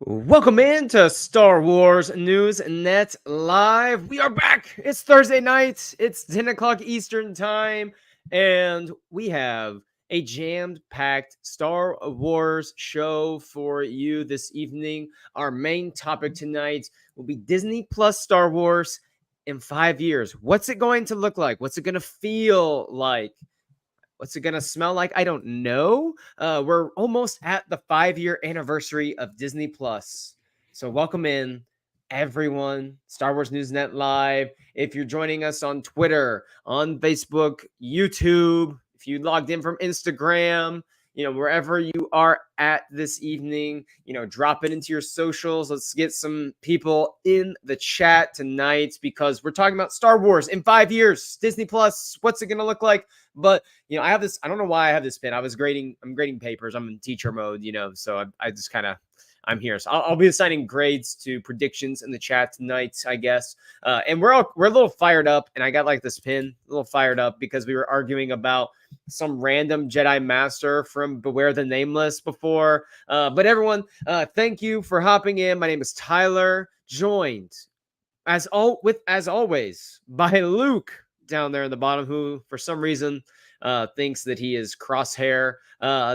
Welcome into Star Wars News Net Live. We are back. It's Thursday night. It's 10 o'clock Eastern Time. And we have a jammed-packed Star Wars show for you this evening. Our main topic tonight will be Disney Plus Star Wars in 5 years. What's it going to look like? What's it going to feel like? What's it gonna smell like? I don't know. We're almost at the 5-year anniversary of Disney Plus. So welcome in everyone. Star Wars News Net Live. If you're joining us on Twitter, on Facebook, YouTube, if you logged in from Instagram, wherever you are at this evening, drop it into your socials. Let's get some people in the chat tonight because we're talking about Star Wars in 5 years. Disney Plus, what's it gonna look like? But I have this. I don't know why I have this pin. I'm grading papers. I'm in teacher mode, so I just kind of. I'm here, so I'll be assigning grades to predictions in the chat tonight, I guess. And we're a little fired up, and I got like this pin a little fired up because we were arguing about some random Jedi Master from Beware the Nameless before. But everyone, thank you for hopping in. My name is Tyler, joined as always by Luke down there in the bottom, who for some reason thinks that he is crosshair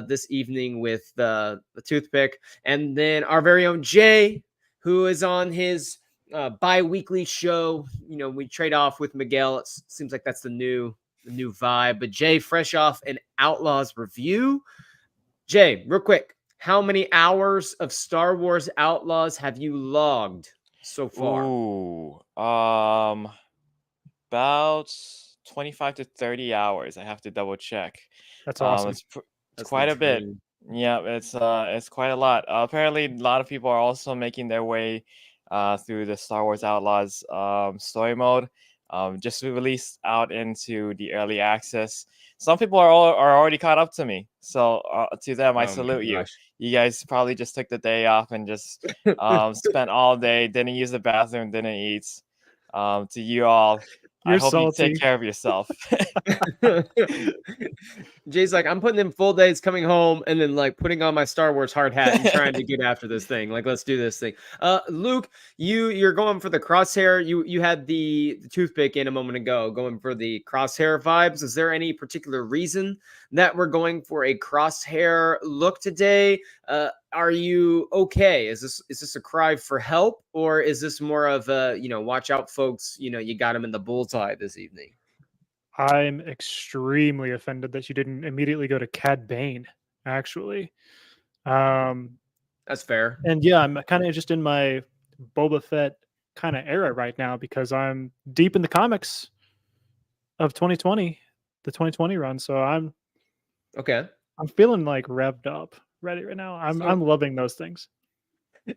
this evening with the toothpick. And then our very own Jay, who is on his bi-weekly show. We trade off with Miguel. It seems like that's the new vibe. But Jay, fresh off an Outlaws review. Jay, real quick, how many hours of Star Wars Outlaws have you logged so far? Ooh, about 25 to 30 hours. I have to double check. That's awesome. It's That's quite a bit. insane. Yeah, it's quite a lot. Apparently, a lot of people are also making their way through the Star Wars Outlaws story mode. Just released out into the early access. Some people are already caught up to me. So to them, I salute you. You guys probably just took the day off and just spent all day, didn't use the bathroom, didn't eat. To you all, I hope you take care of yourself. Jay's like, I'm putting in full days coming home and then like putting on my Star Wars hard hat and trying to get after this thing. Like, let's do this thing. Luke, you're going for the crosshair. You had the toothpick in a moment ago, going for the crosshair vibes. Is there any particular reason that we're going for a crosshair look today? Are you okay? Is this a cry for help, or is this more of a watch out, folks? You got him in the bullseye this evening. I'm extremely offended that you didn't immediately go to Cad Bane, actually. That's fair. And yeah, I'm kind of just in my Boba Fett kind of era right now because I'm deep in the comics of 2020, the 2020 run. So I'm feeling like revved up, ready right now. I'm loving those things.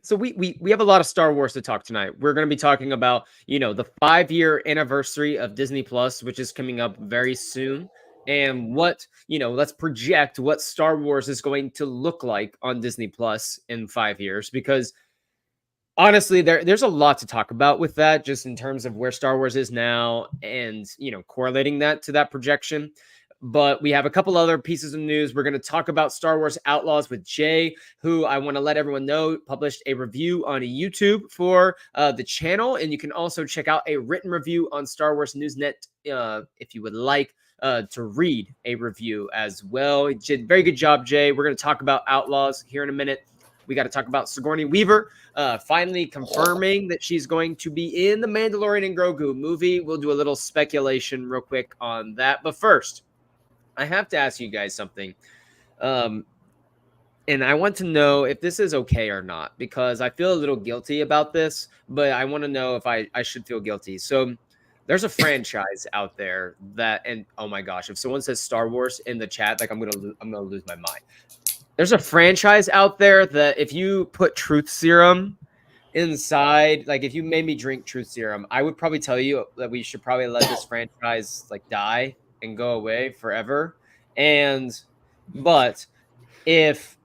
So we have a lot of Star Wars to talk tonight. We're going to be talking about, the 5-year anniversary of Disney Plus, which is coming up very soon. And let's project what Star Wars is going to look like on Disney Plus in 5 years, because honestly, there's a lot to talk about with that, just in terms of where Star Wars is now and, correlating that to that projection. But we have a couple other pieces of news. We're going to talk about Star Wars Outlaws with Jay, who I want to let everyone know published a review on YouTube for the channel. And you can also check out a written review on Star Wars Newsnet if you would like to read a review as well. Very good job, Jay. We're going to talk about Outlaws here in a minute. We got to talk about Sigourney Weaver finally confirming that she's going to be in the Mandalorian and Grogu movie. We'll do a little speculation real quick on that. But first, I have to ask you guys something. And I want to know if this is okay or not, because I feel a little guilty about this, but I want to know if I should feel guilty. So there's a franchise out there that, and oh my gosh, if someone says Star Wars in the chat, like I'm gonna lose my mind. There's a franchise out there that if you put truth serum inside, like if you made me drink truth serum, I would probably tell you that we should probably let this franchise like die and go away forever. But if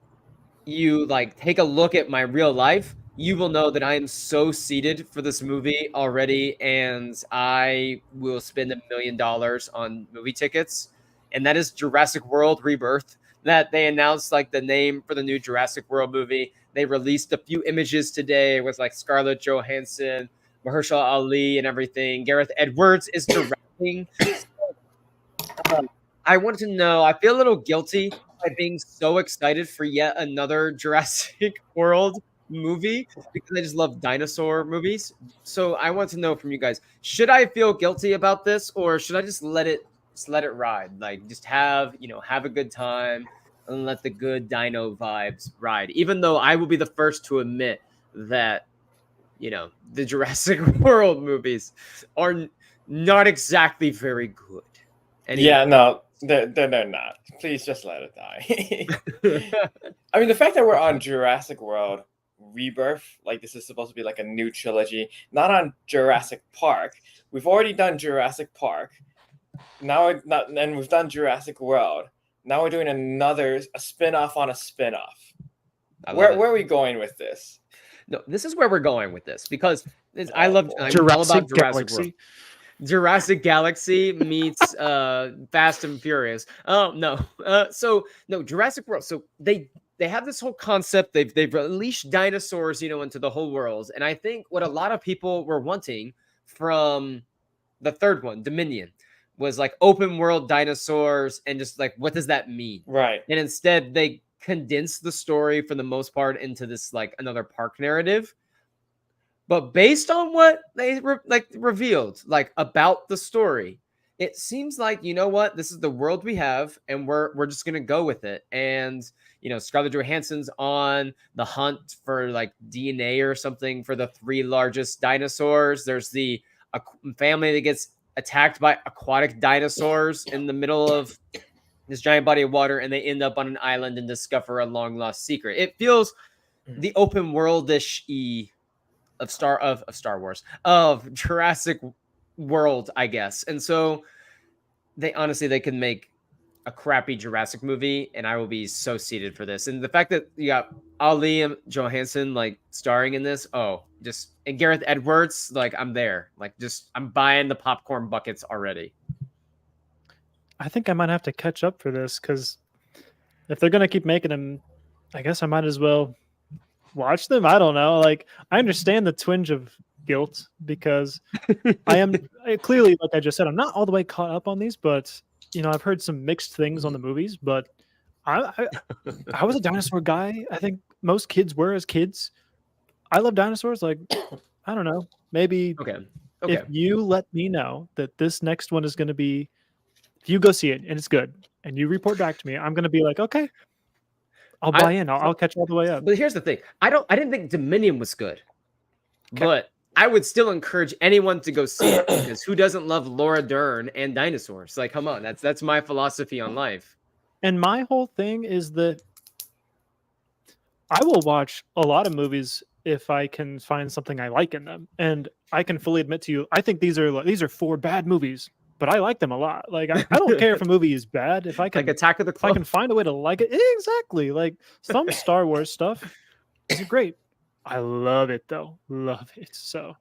you like take a look at my real life, you will know that I am so seated for this movie already, and I will spend $1 million on movie tickets. And that is Jurassic World Rebirth. that they announced like the name for the new Jurassic World movie. They released a few images today with like Scarlett Johansson, Mahershala Ali, and everything. Gareth Edwards is directing. I want to know. I feel a little guilty by being so excited for yet another Jurassic World movie because I just love dinosaur movies. So I want to know from you guys: should I feel guilty about this, or should I just let it ride? Like just have have a good time and let the good dino vibes ride. Even though I will be the first to admit that the Jurassic World movies are not exactly very good. Anyway. Yeah, no, they're not. Please just let it die. I mean, the fact that we're on Jurassic World Rebirth, like this is supposed to be like a new trilogy, not on Jurassic Park. We've already done Jurassic Park. Now and we've done Jurassic World. Now we're doing a spin-off on a spin-off. Where are we going with this? No, this is where we're going with this because I'm all about Jurassic Galaxy. World. Jurassic Galaxy meets Fast and Furious. Oh no. No, Jurassic World. So they have this whole concept. They've unleashed dinosaurs, into the whole world. And I think what a lot of people were wanting from the third one, Dominion, was like open world dinosaurs and just like what does that mean? Right. And instead they condensed the story for the most part into this like another park narrative. But based on what they revealed, like about the story, it seems like this is the world we have, and we're just gonna go with it. And Scarlett Johansson's on the hunt for like DNA or something for the 3 largest dinosaurs. There's the family that gets attacked by aquatic dinosaurs in the middle of this giant body of water, and they end up on an island and discover a long lost secret. It feels the open worldish of Star Wars, of Jurassic World, I guess. And so they can make a crappy Jurassic movie, and I will be so seated for this. And the fact that you got Ali and Johansson like starring in this, and Gareth Edwards, like I'm there. Like I'm buying the popcorn buckets already. I think I might have to catch up for this because if they're gonna keep making them, I guess I might as well watch them. I don't know. Like I understand the twinge of guilt because I clearly, like I just said, I'm not all the way caught up on these, but I've heard some mixed things on the movies. But I was a dinosaur guy. I think most kids were as kids. I love dinosaurs. Like I don't know. Maybe if you let me know that this next one is going to be, if you go see it and it's good, and you report back to me, I'm going to be like, okay. I'll buy in. I'll catch all the way up. But here's the thing. I didn't think Dominion was good. Okay. But I would still encourage anyone to go see it because who doesn't love Laura Dern and dinosaurs? Like, come on. That's my philosophy on life. And my whole thing is that I will watch a lot of movies if I can find something I like in them. And I can fully admit to you, I think these are 4 bad movies. But I like them a lot. Like I don't care if a movie is bad. If I can, like Attack of the Clones, if I can find a way to like it, exactly. Like some Star Wars stuff is great. I love it though, love it. So,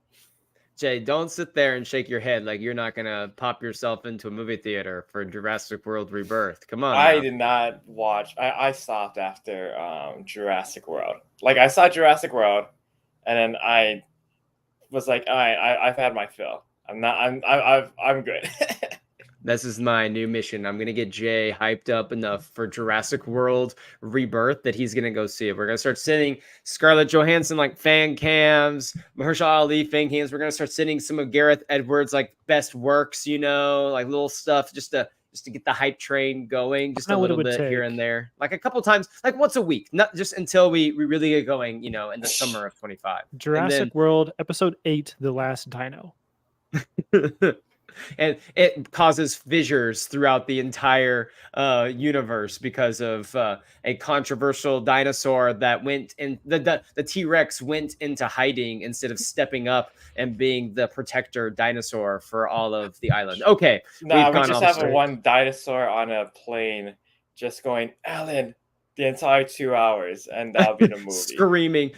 Jay, don't sit there and shake your head like you're not gonna pop yourself into a movie theater for Jurassic World Rebirth. Come on. I did not watch. I stopped after Jurassic World. Like I saw Jurassic World, and then I was like, all right, I've had my fill. I'm good. This is my new mission. I'm gonna get Jay hyped up enough for Jurassic World Rebirth that he's gonna go see it. We're gonna start sending Scarlett Johansson like fan cams, Mahershala Ali fan cams. We're gonna start sending some of Gareth Edwards like best works, like little stuff just to get the hype train going, just a little bit here and there, like a couple times, like once a week, not just until we really get going, in the summer of 25. Jurassic World Episode 8, The Last Dino. And it causes fissures throughout the entire universe because of a controversial dinosaur that went in. The T-Rex went into hiding instead of stepping up and being the protector dinosaur for all of the island. Okay, we just have one dinosaur on a plane just going, Alan, the entire 2 hours, and that'll be the movie. Screaming.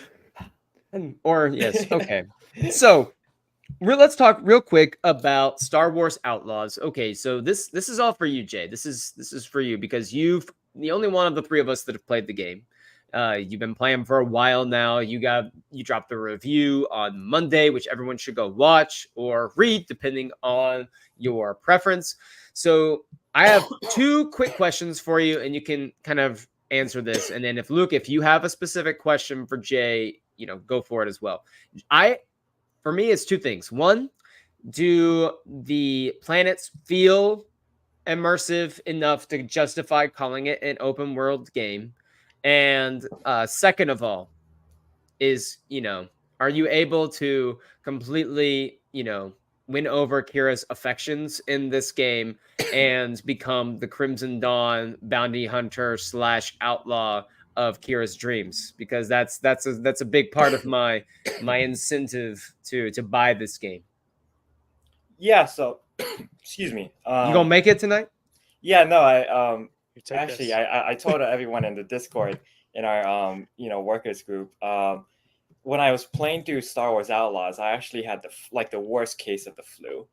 Or yes, okay. So let's talk real quick about Star Wars Outlaws. Okay, so this is all for you, Jay. This is for you because you've the only one of the three of us that have played the game. You've been playing for a while now. You dropped the review on Monday, which everyone should go watch or read, depending on your preference. So I have two quick questions for you, and you can kind of answer this. And then if you have a specific question for Jay, go for it as well. For me, it's two things. One, do the planets feel immersive enough to justify calling it an open world game? And second of all, is, are you able to completely, win over Kira's affections in this game and become the Crimson Dawn bounty hunter / outlaw of Kira's dreams? Because that's a big part of my incentive to buy this game. Yeah. So, excuse me. You gonna make it tonight? Yeah. No. I told everyone in the Discord in our workers group. When I was playing through Star Wars Outlaws, I actually had the worst case of the flu.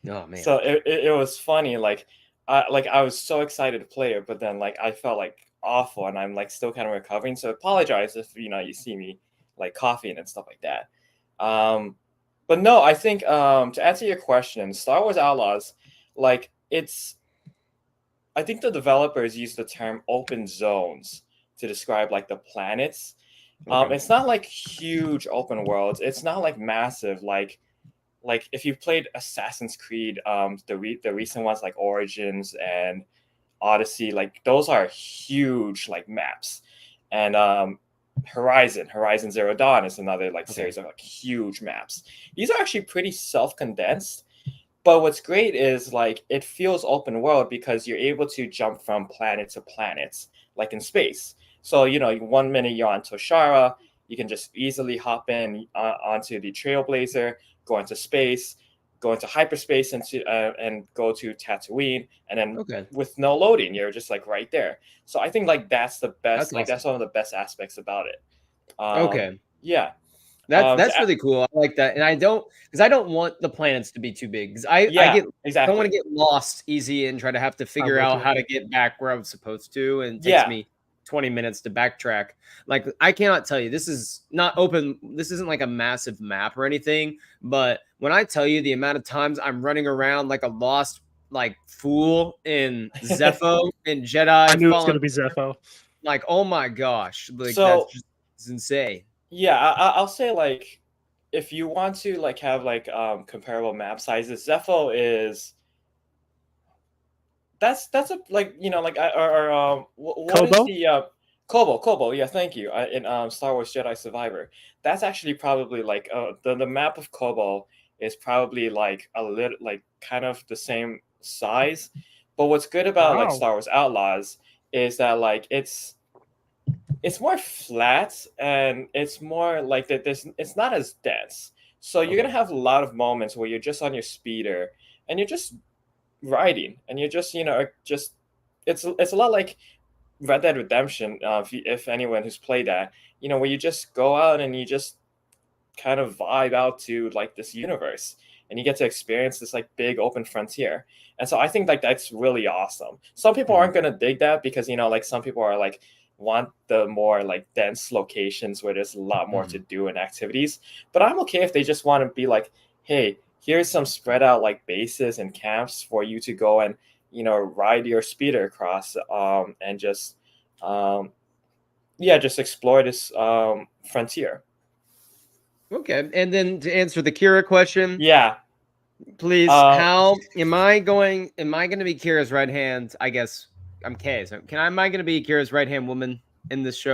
Oh man! So it was funny. I was so excited to play it, but then I felt awful, and I'm still kind of recovering. So apologize if you see me coughing and stuff like that. But no, I think to answer your question, Star Wars Outlaws, I think the developers use the term open zones to describe the planets. Okay. It's not huge open worlds. It's not massive like if you've played Assassin's Creed, the recent ones like Origins and Odyssey, those are huge maps. And Horizon Zero Dawn is another series of huge maps. These are actually pretty self-condensed. But what's great is it feels open world because you're able to jump from planet to planet, in space. So, 1 minute you're on Toshara, you can just easily hop in onto the Trailblazer, go into space, go into hyperspace and go to Tatooine. And then with no loading, you're just right there. So I think that's the best. That's awesome. That's one of the best aspects about it. Yeah. That's really cool. I like that. And I don't want the planets to be too big. Because I don't want to get lost easy and try to have to figure out how to get back where I was supposed to. And it takes me 20 minutes to backtrack. I cannot tell you, this is not open. This isn't a massive map or anything. But when I tell you the amount of times I'm running around like a lost fool in Zepho and Jedi. I knew it was going to be Zepho. Oh my gosh. So, that's insane. Yeah, I'll say if you want to have comparable map sizes, Zepho is that's a what Kobo? is the Kobo? Yeah, thank you. In Star Wars Jedi Survivor, that's actually probably the map of Kobo is probably a little kind of the same size. But what's good about Star Wars Outlaws is that it's more flat and it's more that it's not as dense. So you're gonna have a lot of moments where you're just on your speeder and you're just riding and you're just it's a lot like Red Dead Redemption, if anyone who's played that, where you just go out and you just kind of vibe out to this universe and you get to experience this big open frontier. And so I think that's really awesome. Some people aren't gonna dig that because some people are want the more dense locations where there's a lot more to do and activities. But I'm okay if they just want to be hey, here's some spread out bases and camps for you to go and ride your speeder across and just just explore this frontier. Okay, and then to answer the Kira question, please, how am I going to be Kira's right hand? I guess I'm Kay. So am I going to be Kira's right hand woman in this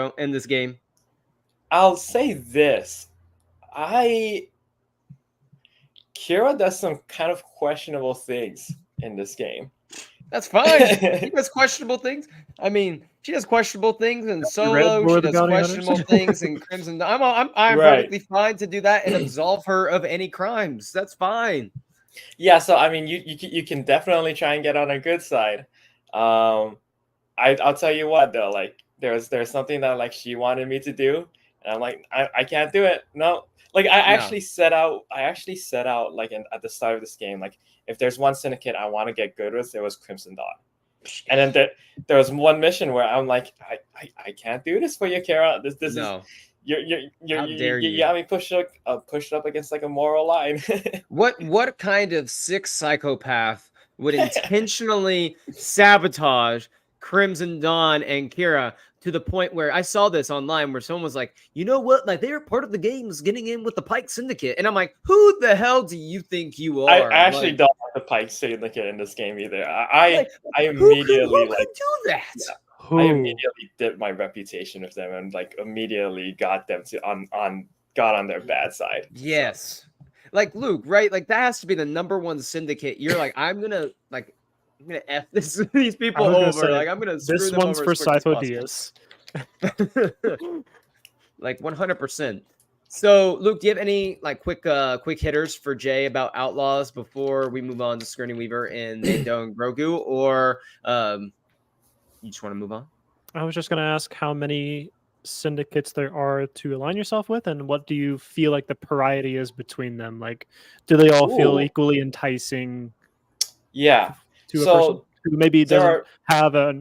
game? I'll say this. Kira does some kind of questionable things in this game. That's fine. She does questionable things. I mean, she does questionable things in Solo. She does questionable things in Crimson. I'm perfectly fine to do that and absolve her of any crimes. That's fine. Yeah. So I mean, you can definitely try and get on her good side. I'll tell you what though. There's something that she wanted me to do, and I'm I can't do it. No. I actually set out at the start of this game, if there's one syndicate I want to get good with, it was Crimson Dawn. And then there was one mission where I'm like, I can't do this for you, Kara. This is No. How dare you you. got me pushed up against like a moral line. What kind of sick psychopath would intentionally sabotage Crimson Dawn and Kira to the point where I saw this online where someone was like, you know what? Like they were part of the games getting in with the Pike Syndicate. And I'm like, who the hell do you think you I are? actually Like, don't like the Pike Syndicate in this game either. I who could immediately do that? yeah, I Who? immediately dipped my reputation with them and like immediately got them to got on their bad side. Yes. Like Luke, right? Like that has to be the number one syndicate. You're like, I'm gonna F these people I was gonna over. say, Like I'm gonna screw this them one's over for as quick as Scytho possible. Diaz. Like 100%. So, Luke, do you have any like quick hitters for Jay about Outlaws before we move on to Skirting Weaver and Mando and Grogu, or you just want to move on? I was just gonna ask how many syndicates there are to align yourself with, and what do you feel like the variety is between them? Like, do they all feel Ooh. equally enticing? Yeah. To a So person who maybe there doesn't are have a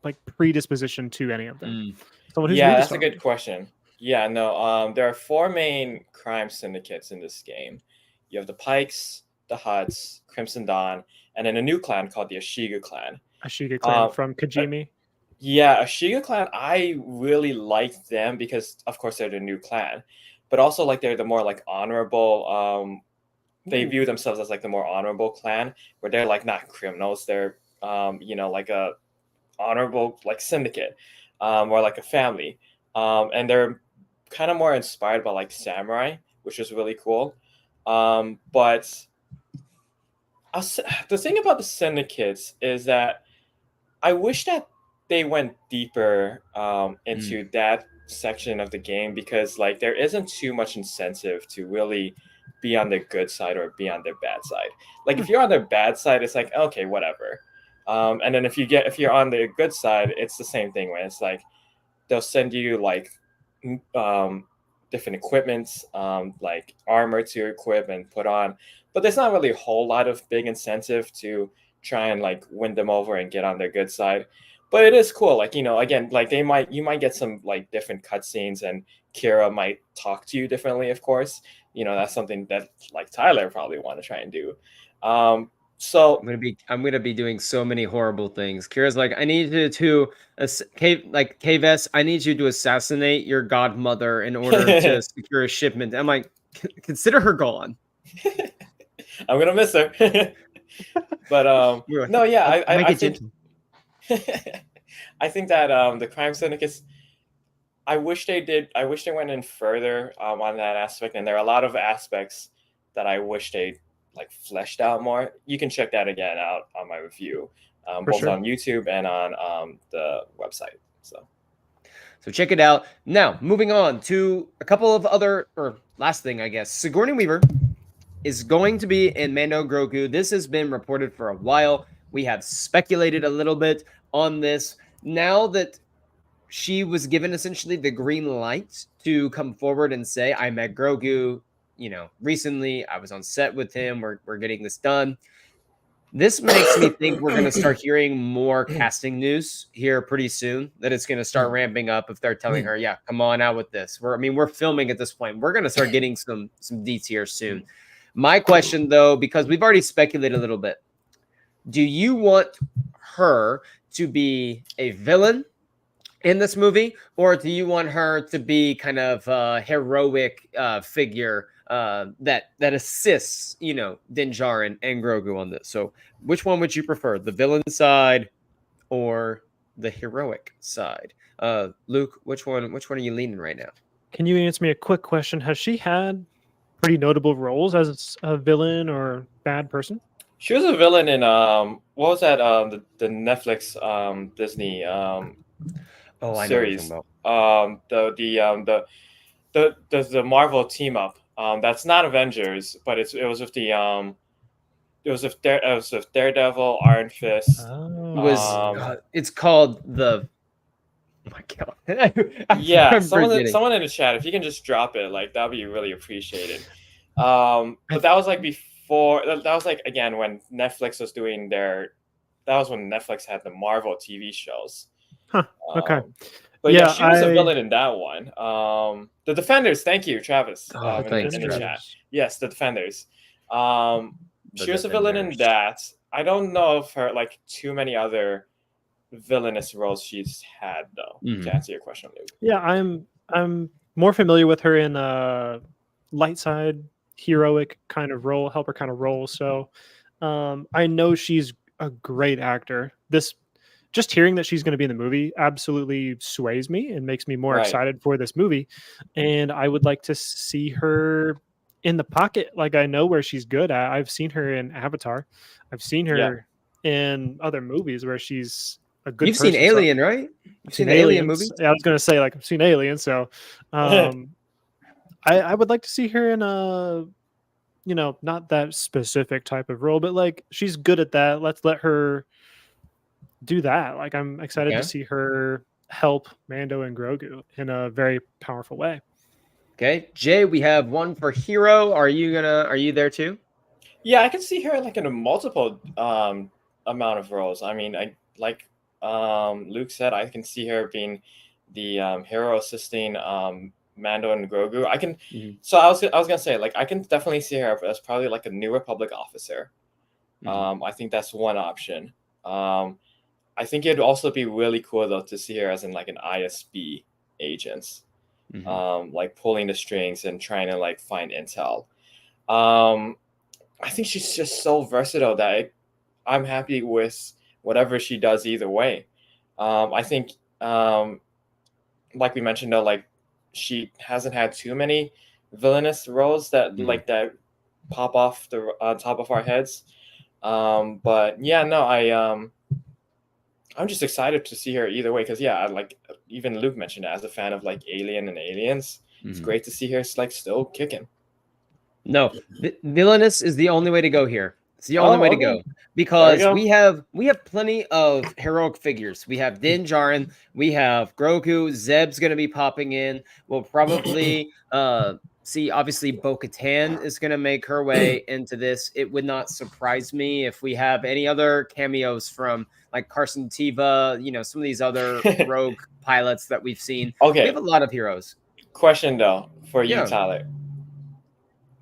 like predisposition to any of them. Someone who's yeah, new to that's a Star good Wars. question. Yeah, no, there are four main crime syndicates in this game. You have the Pikes, the Hutts, Crimson Dawn, and then a new clan called the Ashiga clan. Ashiga clan Um, from Kajimi. Yeah, Ashiga clan, I really like them because, of course, they're the new clan, but also like they're the more like honorable. They view themselves as like the more honorable clan, where they're like not criminals. They're like a honorable like syndicate, or like a family, and they're kind of more inspired by like samurai, which is really cool. But the thing about the syndicates is that I wish that they went deeper into that section of the game, because like there isn't too much incentive to really be on their good side or be on their bad side. Like if you're on their bad side, it's like okay, whatever. And then if you're on the good side, it's the same thing where it's like they'll send you like different equipment, like armor to equip and put on, but there's not really a whole lot of big incentive to try and like win them over and get on their good side. But it is cool, like again, like you might get some like different cutscenes, and Kira might talk to you differently. Of course, that's something that like Tyler probably want to try and do. So I'm gonna be doing so many horrible things. Kira's like, I need you to KVS, I need you to assassinate your godmother in order to secure a shipment. I'm like, consider her gone. I'm gonna miss her. But no, yeah, I think I think that the crime syndicates, I wish they went in further on that aspect, and there are a lot of aspects that I wish they like fleshed out more. You can check that again out on my review, both on YouTube and on the website. So check it out. Now, moving on to a couple of other, or last thing, I guess. Sigourney Weaver is going to be in Mando Grogu. This has been reported for a while. We have speculated a little bit on this. Now that she was given essentially the green light to come forward and say, I met Grogu, recently. I was on set with him. We're getting this done. This makes me think we're going to start hearing more casting news here pretty soon, that it's going to start ramping up if they're telling her, yeah, come on out with this. We're filming at this point. We're going to start getting some deets here soon. My question, though, because we've already speculated a little bit, do you want her to be a villain in this movie, or do you want her to be kind of a heroic figure that assists, Din Djarin and Grogu on this? So which one would you prefer, the villain side or the heroic side? Luke, which one are you leaning right now? Can you answer me a quick question? Has she had pretty notable roles as a villain or bad person? She was a villain in what was that the Netflix Disney series, the Marvel team up, that's not Avengers, but it was with the it was with Daredevil, Iron Fist. It's called the, oh my god. Yeah, someone in the chat, if you can just drop it, like that'd be really appreciated. But that was like before, that was like again when Netflix was doing their that was when Netflix had the Marvel TV shows. Huh. Okay. But yeah, Yeah, she was a villain in that one. The Defenders. Thank you, Travis. Oh, In thanks, the Travis. chat. Yes, the Defenders. The She was a villain in Defenders. that. I don't know of her like too many other villainous roles she's had though. Mhm. To answer your question, Luke. Yeah, I'm more familiar with her in light side heroic kind of role, helper kind of role. So I know she's a great actor. This just hearing that she's going to be in the movie absolutely sways me and makes me more Right. excited for this movie. And I would like to see her in the pocket, like I know where she's good at. I've seen her in Avatar. I've seen her in other movies where she's a good You've person. seen Alien, right? You've seen the Alien movie? Yeah, I was going to say, like, I've seen Alien. So I would like to see her in a, you know, not that specific type of role, but like she's good at that. Let's let her do that. Like I'm excited to see her help Mando and Grogu in a very powerful way. Okay, Jay, we have one for hero. Are you there too? Yeah, I can see her like in a multiple amount of roles. I mean, I like Luke said, I can see her being the hero assisting Mando and Grogu. I can. So I was gonna say, like, I can definitely see her as probably like a New Republic officer. I think that's one option. I think it'd also be really cool though to see her as in like an ISB agent, like pulling the strings and trying to like find intel. I think she's just so versatile that I'm happy with whatever she does either way. I think, like we mentioned though, like she hasn't had too many villainous roles that like that pop off the top of our heads. But yeah, no, I'm just excited to see her either way because yeah, like even Luke mentioned it, as a fan of like Alien and Aliens, it's great to see her like still kicking. No, villainous is the only way to go here. It's the only way to go because we have plenty of heroic figures. We have Din Djarin, we have Grogu, Zeb's going to be popping in. We'll probably see, obviously, Bo-Katan is going to make her way into this. It would not surprise me if we have any other cameos from like Carson Teva, you know, some of these other rogue pilots that we've seen. Okay. We have a lot of heroes. Question though for you, Tyler.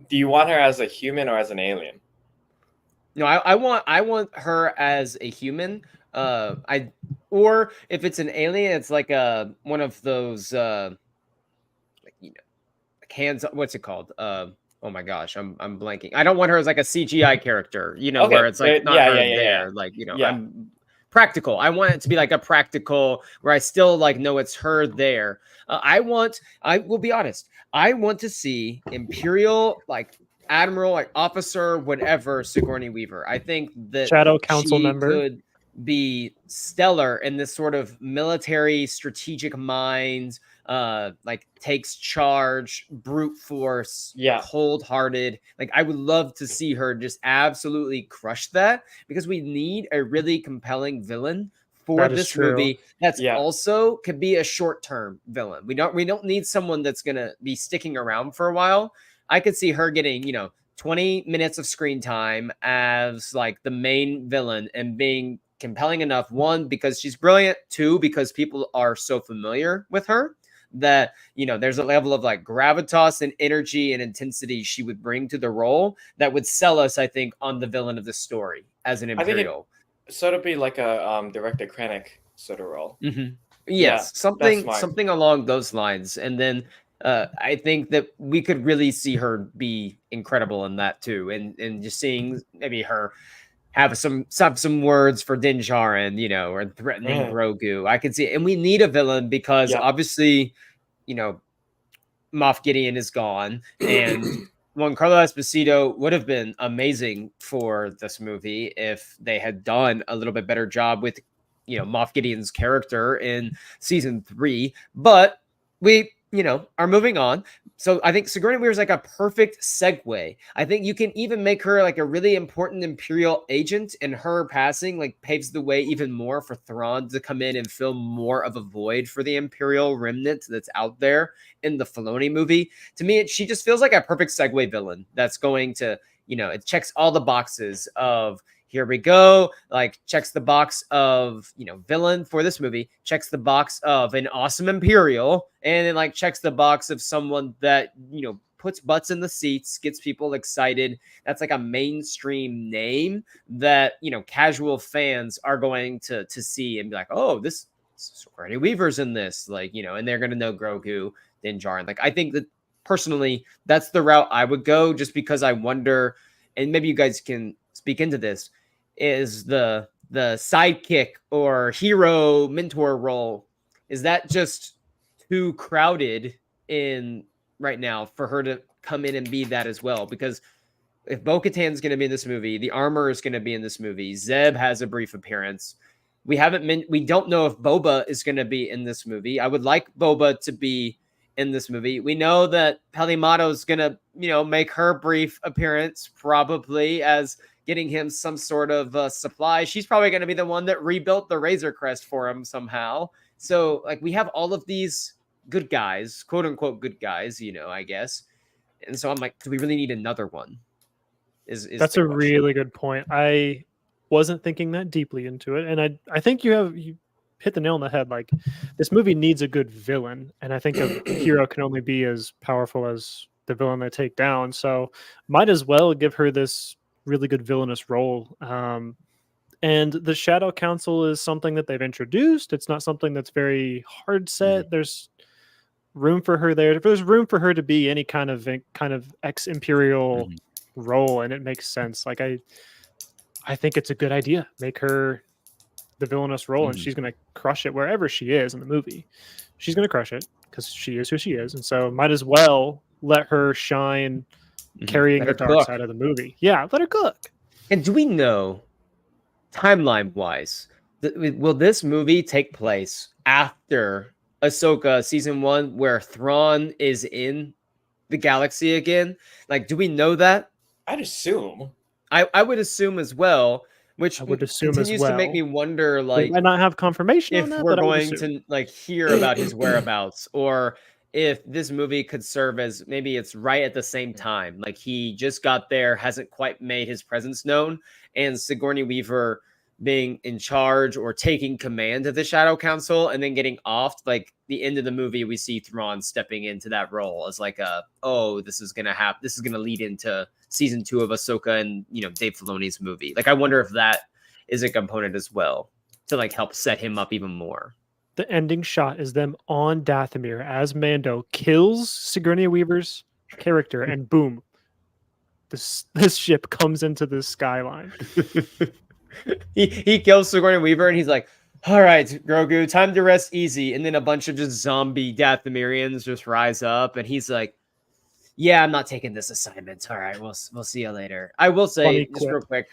Do you want her as a human or as an alien? No, I want her as a human. Or if it's an alien, it's like one of those like, you know, like hands. What's it called? Oh my gosh, I'm blanking. I don't want her as like a CGI character, you know, where it's like not her there. Like, you know, I'm practical. I want it to be like a practical where I still like know it's her there. I will be honest. I want to see Imperial, like Admiral, like officer, whatever, Sigourney Weaver. I think that Shadow Council member could be stellar in this sort of military strategic mind, like takes charge, brute force, cold-hearted. Like I would love to see her just absolutely crush that because we need a really compelling villain for this movie that's also could be a short-term villain. We don't need someone that's gonna be sticking around for a while. I could see her getting, you know, 20 minutes of screen time as like the main villain and being compelling enough, one, because she's brilliant, two, because people are so familiar with her that, you know, there's a level of like gravitas and energy and intensity she would bring to the role that would sell us, I think, on the villain of the story as an Imperial. Sort of be like a Director Krennic sort of role. Yes, something along those lines. And then I think that we could really see her be incredible in that too. And just seeing maybe her have some words for Din Djarin, you know, or threatening Grogu. I could see it. And we need a villain because obviously, you know, Moff Gideon is gone. And Giancarlo Esposito would have been amazing for this movie if they had done a little bit better job with, you know, Moff Gideon's character in season 3. But we, you know, are moving on. So I think Sigourney Weaver is like a perfect segue. I think you can even make her like a really important Imperial agent, and her passing like paves the way even more for Thrawn to come in and fill more of a void for the Imperial remnant that's out there in the Filoni movie. To me, she just feels like a perfect segue villain that's going to, you know, it checks all the boxes of here we go. Like, checks the box of, villain for this movie, checks the box of an awesome Imperial, and then like checks the box of someone that, puts butts in the seats, gets people excited. That's like a mainstream name that, casual fans are going to see and be like, oh, this Sigourney Weaver's in this, like, and they're gonna know Grogu, Din Djarin. Like, I think that personally, that's the route I would go, just because I wonder, and maybe you guys can speak into this, is the sidekick or hero mentor role, is that just too crowded in right now for her to come in and be that as well? Because if Bo-Katan's going to be in this movie, the armor is going to be in this movie, Zeb has a brief appearance. We don't know if Boba is going to be in this movie. I would like Boba to be in this movie. We know that Pelimato is going to, make her brief appearance, probably as getting him some sort of supply. She's probably going to be the one that rebuilt the Razor Crest for him somehow. So, like, we have all of these good guys, quote unquote good guys, I guess. And so I'm like, do we really need another one? That's a really good point. I wasn't thinking that deeply into it, and I think you hit the nail on the head. Like, this movie needs a good villain, and I think a hero can only be as powerful as the villain they take down. So might as well give her this really good villainous role. And the Shadow Council is something that they've introduced. It's not something that's very hard set. There's room for her there. There's room for her to be any kind of ex-Imperial role, and it makes sense. Like, I think it's a good idea. Make her the villainous role, and she's going to crush it wherever she is in the movie. She's going to crush it because she is who she is, and so might as well let her shine, carrying the dark side of the movie. Yeah, let her cook. And do we know, timeline-wise, will this movie take place after Ahsoka season 1, where Thrawn is in the galaxy again? Like, do we know that? I'd assume. I would assume as well, which I would assume continues to make me wonder, like, we might not have confirmation if on that, we're but going to like hear about his whereabouts, or if this movie could serve as maybe it's right at the same time. Like, he just got there, hasn't quite made his presence known, and Sigourney Weaver being in charge or taking command of the Shadow Council, and then getting off. Like, the end of the movie, we see Thrawn stepping into that role as like this is gonna lead into season 2 of Ahsoka and Dave Filoni's movie. Like, I wonder if that is a component as well to like help set him up even more. The ending shot is them on Dathomir as Mando kills Sigourney Weaver's character, and boom, this ship comes into the skyline. He kills Sigourney Weaver, and he's like, all right, Grogu, time to rest easy. And then a bunch of just zombie Dathomirians just rise up, and he's like, yeah, I'm not taking this assignment. All right, we'll see you later. I will say, just real quick,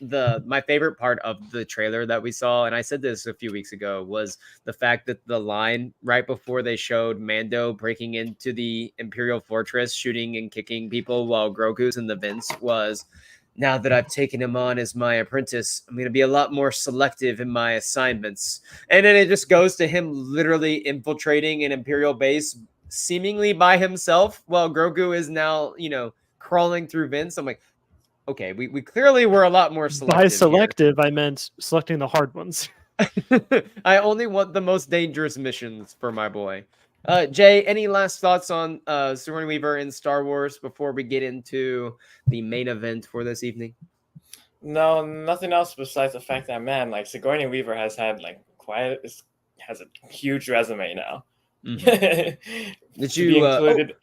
my favorite part of the trailer that we saw, and I said this a few weeks ago, was the fact that the line right before they showed Mando breaking into the Imperial fortress, shooting and kicking people while Grogu's in the vents, was, now that I've taken him on as my apprentice, I'm going to be a lot more selective in my assignments. And then it just goes to him literally infiltrating an Imperial base seemingly by himself, while Grogu is now, crawling through vents. I'm like, okay, we clearly were a lot more selective. By selective, here. I meant selecting the hard ones. I only want the most dangerous missions for my boy. Jay, any last thoughts on Sigourney Weaver in Star Wars before we get into the main event for this evening? No, nothing else besides the fact that, man, like, Sigourney Weaver has had has a huge resume now. Did you included?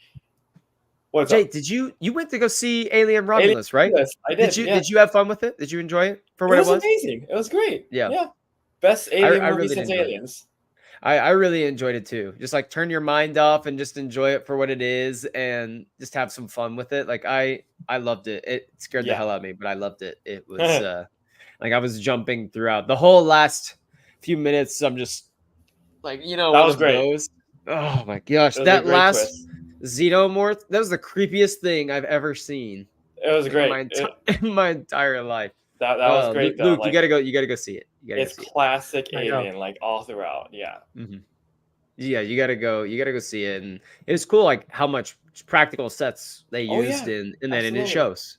What's Jay, up? Did you went to go see Alien Romulus, right? Yes, I did. Did you have fun with it? Did you enjoy it for what it was? It was amazing. It was great. Yeah. Best alien movie since Aliens. I really enjoyed it too. Just like turn your mind off and just enjoy it for what it is, and just have some fun with it. Like, I loved it. It scared the hell out of me, but I loved it. It was like I was jumping throughout the whole last few minutes. I'm just like, that was great. Oh my gosh, that last Xenomorph, that was the creepiest thing I've ever seen. It was great in my entire life. That was great. Luke, you gotta go see it. It's classic Alien, like, all throughout. Yeah. Yeah, you gotta go see it, and it was cool, like how much practical sets they used in that, and it shows.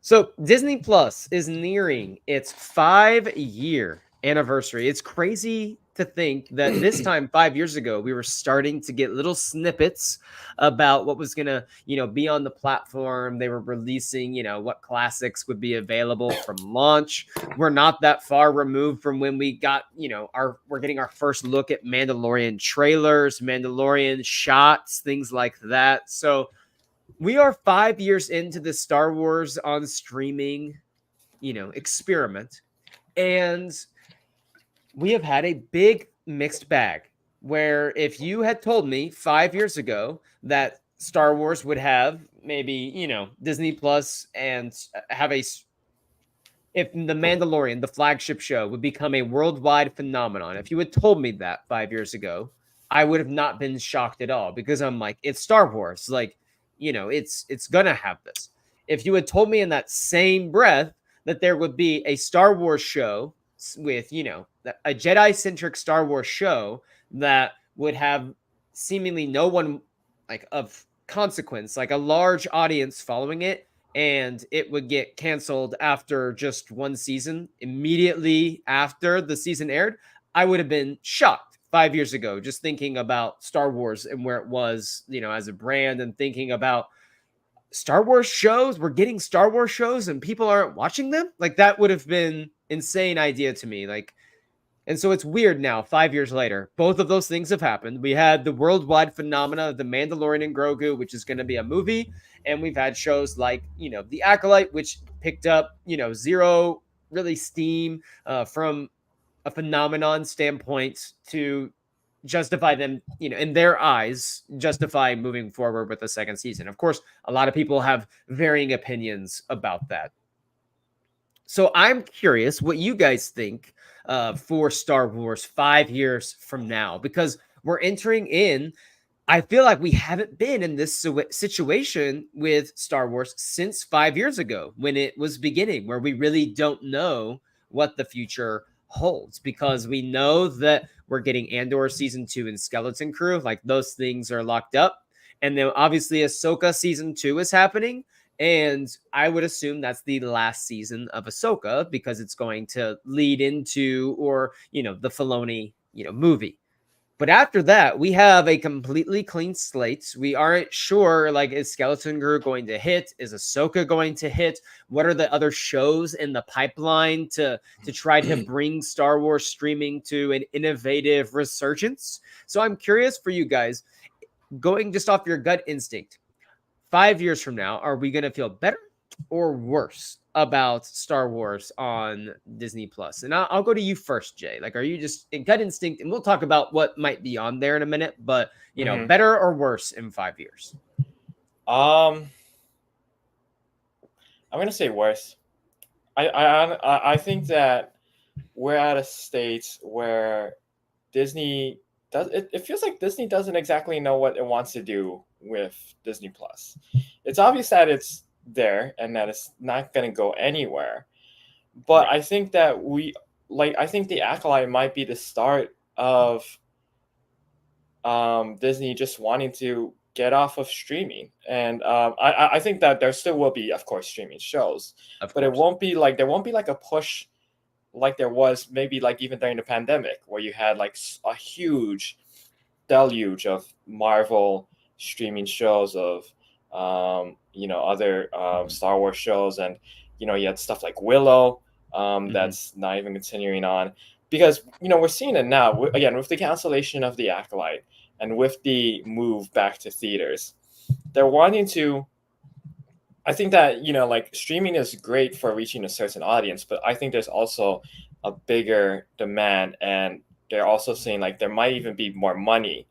So Disney Plus is nearing its 5-year anniversary. It's crazy to think that this time 5 years ago we were starting to get little snippets about what was going to, be on the platform. They were releasing, what classics would be available from launch. We're not that far removed from when we got, we're getting our first look at Mandalorian trailers, Mandalorian shots, things like that. So we are 5 years into the Star Wars on streaming, experiment, and we have had a big mixed bag. Where if you had told me 5 years ago that Star Wars would have maybe, Disney Plus and have if The Mandalorian, the flagship show, would become a worldwide phenomenon, if you had told me that 5 years ago, I would have not been shocked at all, because I'm like, it's Star Wars. Like, it's gonna have this. If you had told me in that same breath that there would be a Star Wars show with, a Jedi-centric Star Wars show that would have seemingly no one like of consequence, like a large audience following it, and it would get canceled after just one season, immediately after the season aired, I would have been shocked 5 years ago, just thinking about Star Wars and where it was, as a brand, and thinking about Star Wars shows. We're getting Star Wars shows and people aren't watching them. Like, that would have been insane idea to me. Like, and so it's weird now, 5 years later. Both of those things have happened. We had the worldwide phenomena of The Mandalorian and Grogu, which is going to be a movie. And we've had shows like, The Acolyte, which picked up, zero really steam from a phenomenon standpoint to justify them, in their eyes, justify moving forward with the second season. Of course, a lot of people have varying opinions about that. So I'm curious what you guys think for Star Wars 5 years from now, because we're entering in, I feel like we haven't been in this situation with Star Wars since 5 years ago when it was beginning, where we really don't know what the future holds, because we know that we're getting Andor season 2 and Skeleton Crew, like those things are locked up. And then obviously Ahsoka season 2 is happening. And I would assume that's the last season of Ahsoka, because it's going to lead into, or, the Filoni, movie. But after that, we have a completely clean slate. We aren't sure, like, is Skeleton Crew going to hit? Is Ahsoka going to hit? What are the other shows in the pipeline to try to bring Star Wars streaming to an innovative resurgence? So I'm curious for you guys, going just off your gut instinct, 5 years from now, are we going to feel better or worse about Star Wars on Disney Plus? And I'll go to you first, Jay. Like, are you just in gut instinct? And we'll talk about what might be on there in a minute, but better or worse in 5 years? I'm gonna say worse. I think that we're at a state where Disney does. It feels like Disney doesn't exactly know what it wants to do with Disney Plus. It's obvious that it's there and that it's not going to go anywhere. But I think that I think The Acolyte might be the start of Disney just wanting to get off of streaming. And I think that there still will be, of course, streaming shows, but it won't be like, there won't be like a push like there was maybe like even during the pandemic, where you had like a huge deluge of Marvel streaming shows, of other Star Wars shows, and you had stuff like Willow that's not even continuing on, because we're seeing it now again with the cancellation of The Acolyte and with the move back to theaters. They're wanting to, I think that like streaming is great for reaching a certain audience, but I think there's also a bigger demand, and they're also saying like there might even be more money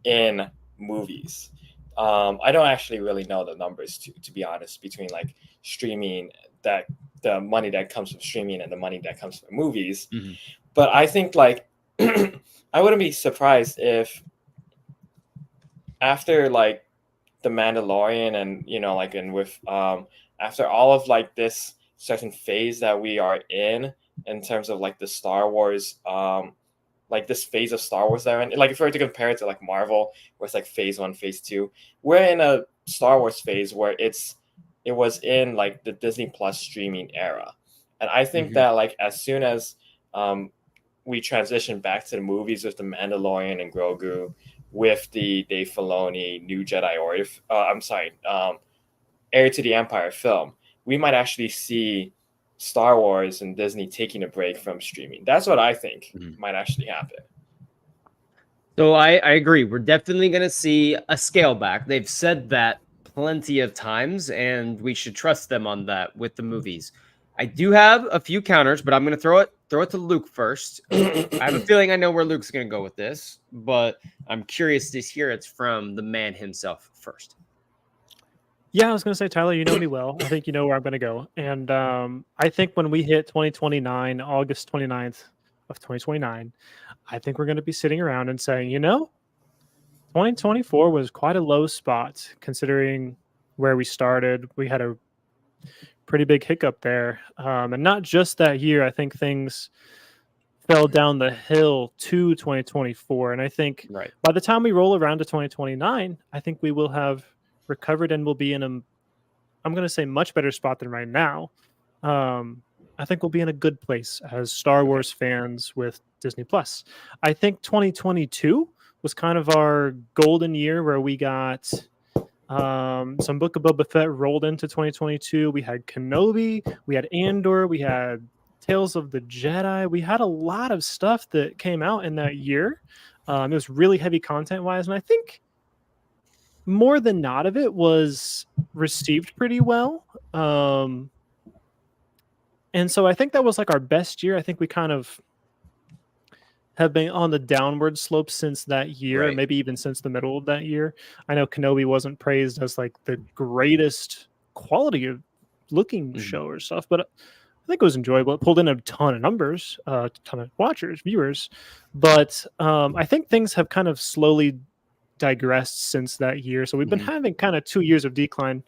in movies. I don't actually really know the numbers to be honest, between like streaming, that the money that comes from streaming and the money that comes from movies. But I think like I wouldn't be surprised if after like The Mandalorian and like, and with after all of like this certain phase that we are in terms of like the Star Wars like this phase of Star Wars that we're in. Like if we were to compare it to like Marvel, where it's like phase 1, phase 2, we're in a Star Wars phase where it's it was in like the Disney Plus streaming era. And I think that like as soon as we transition back to the movies with the Mandalorian and Grogu, with the Dave Filoni New Jedi Order, Heir to the Empire film, we might actually see Star Wars and Disney taking a break from streaming. That's what I think might actually happen. So I agree. We're definitely going to see a scale back. They've said that plenty of times, and we should trust them on that with the movies. I do have a few counters, but I'm going to throw it to Luke first. I have a feeling I know where Luke's going to go with this, but I'm curious to hear it from the man himself first. Yeah, I was going to say, Tyler, you know me well. I think you know where I'm going to go. And I think when we hit 2029, August 29th of 2029, I think we're going to be sitting around and saying, 2024 was quite a low spot considering where we started. We had a pretty big hiccup there. And not just that year, I think things fell down the hill to 2024. And I think by the time we roll around to 2029, I think we will have recovered and will be in I'm going to say much better spot than right now. I think we'll be in a good place as Star Wars fans with Disney Plus. I think 2022 was kind of our golden year where we got some Book of Boba Fett rolled into 2022. We had Kenobi, we had Andor, we had Tales of the Jedi. We had a lot of stuff that came out in that year. It was really heavy content wise, and I think more than not of it was received pretty well. And so I think that was like our best year. I think we kind of have been on the downward slope since that year, maybe even since the middle of that year. I know Kenobi wasn't praised as like the greatest quality of looking show or stuff, but I think it was enjoyable. It pulled in a ton of numbers, a ton of watchers, viewers. But I think things have kind of slowly digressed since that year. So we've been having kind of 2 years of decline.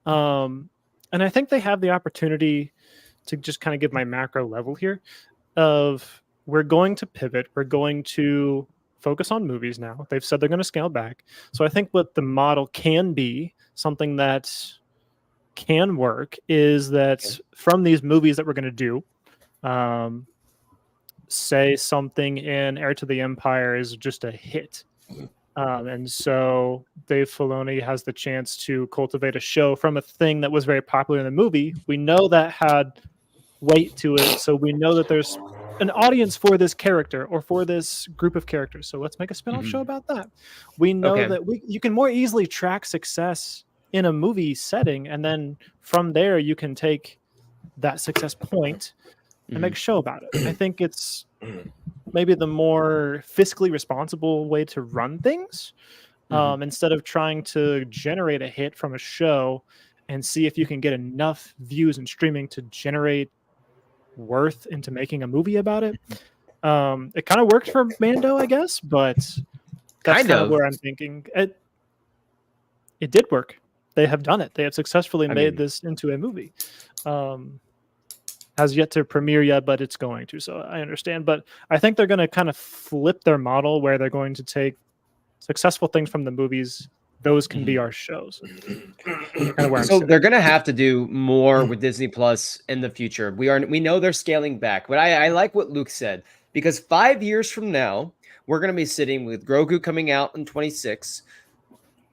And I think they have the opportunity to just kind of give my macro level here of we're going to pivot. We're going to focus on movies now. They've said they're going to scale back. So I think what the model can be, something that can work, is that from these movies that we're going to do, say something in Heir to the Empire is just a hit. And so Dave Filoni has the chance to cultivate a show from a thing that was very popular in the movie. We know that had weight to it, so we know that there's an audience for this character or for this group of characters. So let's make a spin-off show about that. We know that you can more easily track success in a movie setting, and then from there you can take that success point and make a show about it. I think it's maybe the more fiscally responsible way to run things, instead of trying to generate a hit from a show and see if you can get enough views and streaming to generate worth into making a movie about it. It kind of worked for Mando, I guess, but that's kind of where I'm thinking. It did work. They have done it. They have successfully made this into a movie. Has yet to premiere yet, but it's going to. So I understand. But I think they're going to kind of flip their model where they're going to take successful things from the movies. Those can be our shows. So they're going to have to do more with Disney Plus in the future. We know they're scaling back, but I like what Luke said, because 5 years from now, we're going to be sitting with Grogu coming out in 26.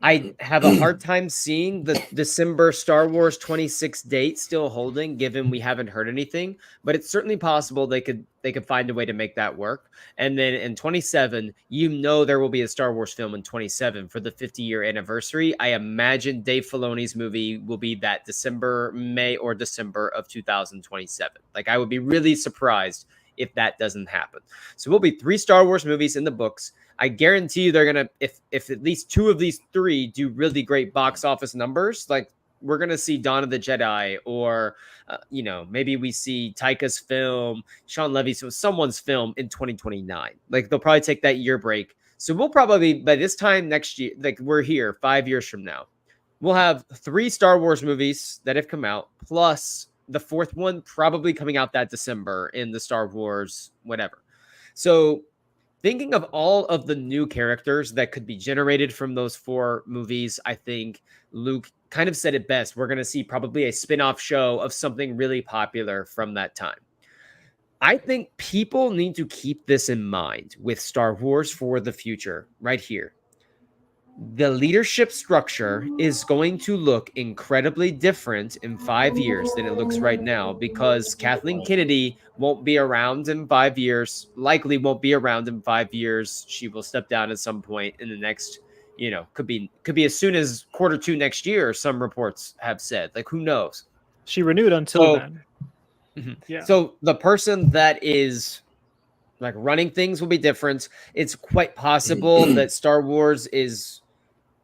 I have a hard time seeing the December Star Wars 26 date still holding, given we haven't heard anything. But it's certainly possible they could find a way to make that work. And then in 27, there will be a Star Wars film in 27 for the 50-year anniversary. I imagine Dave Filoni's movie will be that May or December of 2027. Like, I would be really surprised if that doesn't happen. So we'll be 3 Star Wars movies in the books. I guarantee you they're going to, if at least 2 of these 3 do really great box office numbers, like we're going to see Dawn of the Jedi, or, maybe we see Taika's film, Sean Levy's, someone's film in 2029. Like, they'll probably take that year break. So we'll probably, by this time next year, like we're here 5 years from now, we'll have 3 Star Wars movies that have come out, plus the 4th one probably coming out that December in the Star Wars, whatever. So thinking of all of the new characters that could be generated from those 4 movies, I think Luke kind of said it best. We're going to see probably a spin-off show of something really popular from that time. I think people need to keep this in mind with Star Wars for the future right here. The leadership structure is going to look incredibly different in 5 years than it looks right now, because Kathleen Kennedy won't be around in 5 years, likely won't be around in 5 years. She will step down at some point in the next, could be as soon as Q2 next year, some reports have said. Like, who knows? She renewed until then. Yeah. So the person that is like running things will be different. It's quite possible that Star Wars is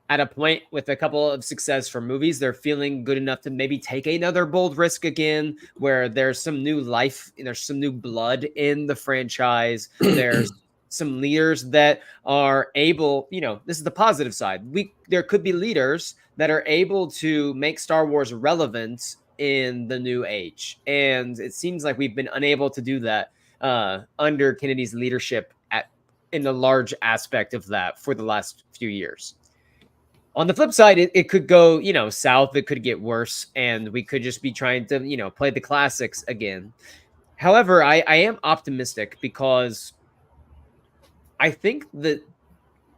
at a point with a couple of success from movies. They're feeling good enough to maybe take another bold risk again, where there's some new life, there's some new blood in the franchise. There's some leaders that are able, this is the positive side. There could be leaders that are able to make Star Wars relevant in the new age. And it seems like we've been unable to do that under Kennedy's leadership in the large aspect of that for the last few years. On the flip side, it could go, south. It could get worse, and we could just be trying to, play the classics again. However, I am optimistic because I think that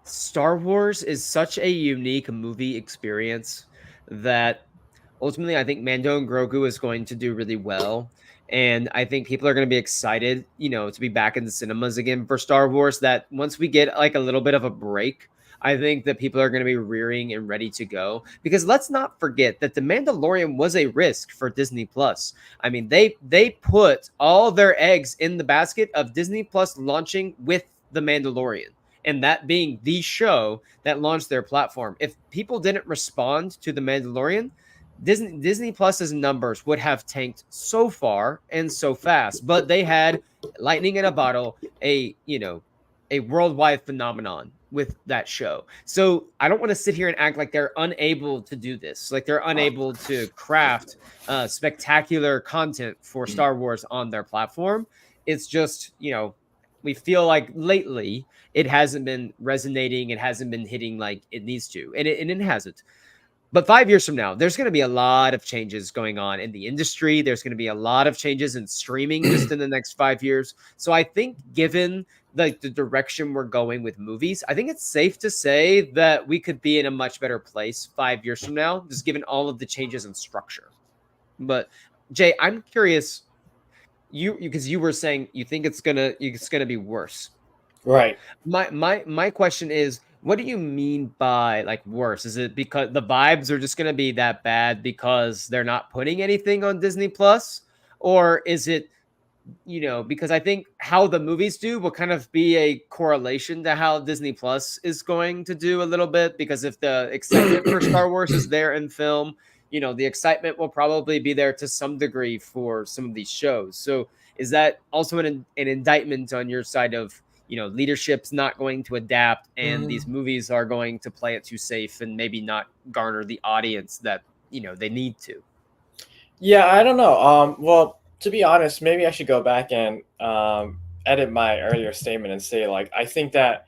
Star Wars is such a unique movie experience that ultimately I think Mando and Grogu is going to do really well. And I think people are going to be excited, to be back in the cinemas again for Star Wars. That once we get like a little bit of a break, I think that people are going to be rearing and ready to go, because let's not forget that The Mandalorian was a risk for Disney Plus. I mean, they put all their eggs in the basket of Disney Plus launching with The Mandalorian, and that being the show that launched their platform. If people didn't respond to The Mandalorian, Disney Plus's numbers would have tanked so far and so fast. But they had lightning in a bottle, a worldwide phenomenon with that show. So I don't want to sit here and act like they're unable to do this, like they're unable to craft spectacular content for Star Wars on their platform. It's just, we feel like lately it hasn't been resonating. It hasn't been hitting like it needs to, and it hasn't. But 5 years from now, there's going to be a lot of changes going on in the industry. There's going to be a lot of changes in streaming just in the next 5 years. So I think given the direction we're going with movies, I think it's safe to say that we could be in a much better place 5 years from now, just given all of the changes in structure. But Jay, I'm curious, because you were saying you think it's gonna be worse. Right. My question is, what do you mean by like worse? Is it because the vibes are just going to be that bad because they're not putting anything on Disney Plus? Or is it, because I think how the movies do will kind of be a correlation to how Disney Plus is going to do a little bit, because if the excitement for Star Wars is there in film, the excitement will probably be there to some degree for some of these shows. So is that also an indictment on your side of, leadership's not going to adapt, and these movies are going to play it too safe and maybe not garner the audience that, they need to? Yeah, I don't know. Well, to be honest, maybe I should go back and edit my earlier statement and say, like, I think that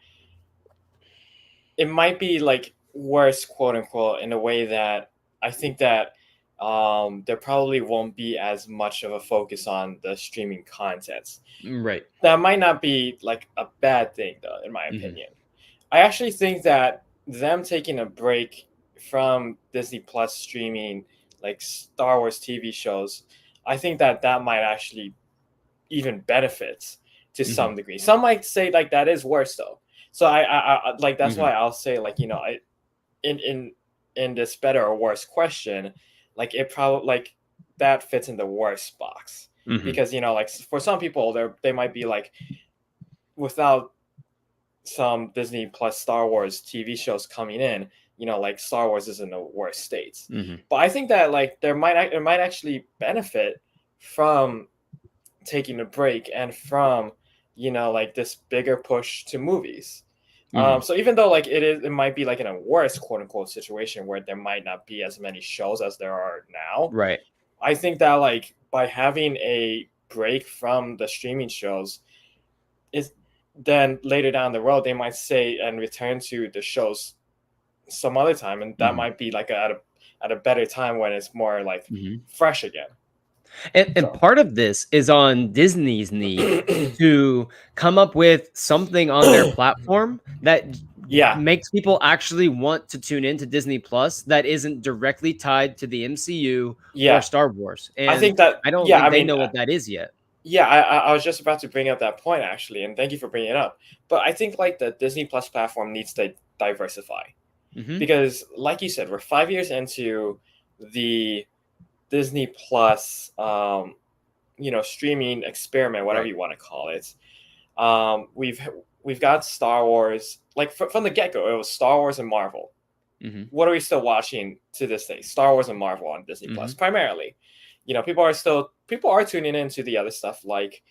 it might be like worse, quote unquote, in a way that I think that there probably won't be as much of a focus on the streaming content. Right. That might not be like a bad thing, though, in my opinion. I actually think that them taking a break from Disney Plus streaming, like Star Wars TV shows, I think that might actually even benefit to some degree. Some might say like that is worse, though. So I like that's why I'll say, like, in this better or worse question, like it probably like that fits in the worst box, because like for some people they might be like, without some Disney Plus Star Wars TV shows coming in, like Star Wars is in the worst states. But I think that like it might actually benefit from taking a break and from like this bigger push to movies. So even though like it might be like in a worse quote unquote situation where there might not be as many shows as there are now, right? I think that like by having a break from the streaming shows, then later down the road they might say and return to the shows some other time, and that might be like at a better time when it's more like fresh again. And part of this is on Disney's need to come up with something on their platform that makes people actually want to tune into Disney Plus that isn't directly tied to the MCU or Star Wars. And I think that I don't think they know what that is yet. Yeah, I was just about to bring up that point actually, and thank you for bringing it up. But I think like the Disney Plus platform needs to diversify because, like you said, we're 5 years into the Disney Plus, streaming experiment, whatever you want to call it. We've got Star Wars, like from the get go, it was Star Wars and Marvel. What are we still watching to this day? Star Wars and Marvel on Disney Plus primarily. People are tuning into the other stuff like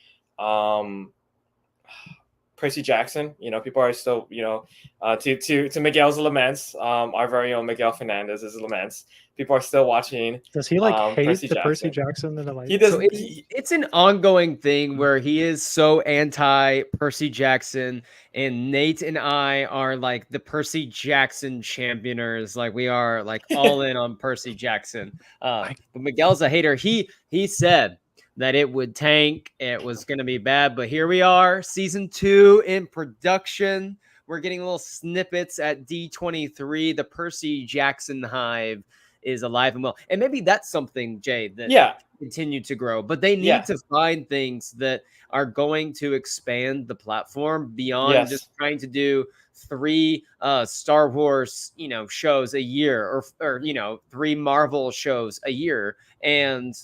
Percy Jackson. People are still to Miguel's laments. Our very own Miguel Fernandez's laments. People are still watching. Does he hate Percy Jackson? He does. So it's an ongoing thing where he is so anti Percy Jackson, and Nate and I are like the Percy Jackson championers. Like we are like all in on Percy Jackson. But Miguel's a hater. He said that it would tank. It was going to be bad, but here we are, season 2 in production. We're getting little snippets at D23. The Percy Jackson hive is alive and well, and maybe that's something, Jay, that continue to grow. But they need to find things that are going to expand the platform beyond just trying to do 3 Star Wars, shows a year, or 3 Marvel shows a year, and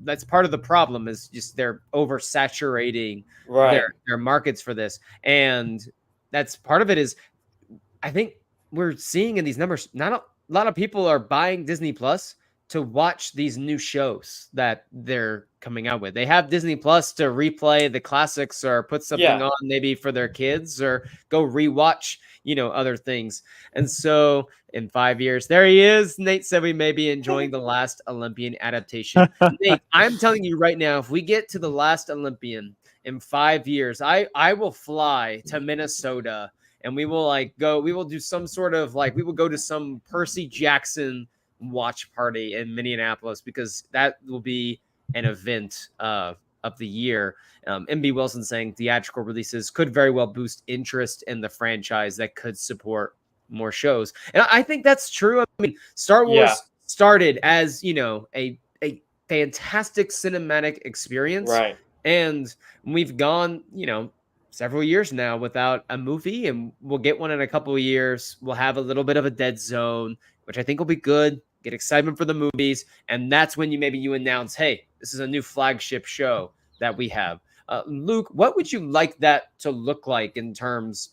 that's part of the problem is just they're oversaturating their markets for this, and that's part of it. Is I think we're seeing in these numbers, not a lot of people are buying Disney Plus to watch these new shows that they're coming out with. They have Disney Plus to replay the classics or put something on maybe for their kids or go rewatch, other things. And so in 5 years, there he is. Nate said we may be enjoying the Last Olympian adaptation. Nate, I'm telling you right now, if we get to the Last Olympian in 5 years, I will fly to Minnesota and we will we will do some sort of we will go to some Percy Jackson watch party in Minneapolis, because that will be an event of the year. MB Wilson saying theatrical releases could very well boost interest in the franchise that could support more shows. And I think that's true. I mean, Star Wars started as, a fantastic cinematic experience. Right. And we've gone, several years now without a movie, and we'll get one in a couple of years. We'll have a little bit of a dead zone, which I think will be good. Get excitement for the movies, and that's when you announce, hey, this is a new flagship show that we have. Luke, what would you like that to look like in terms?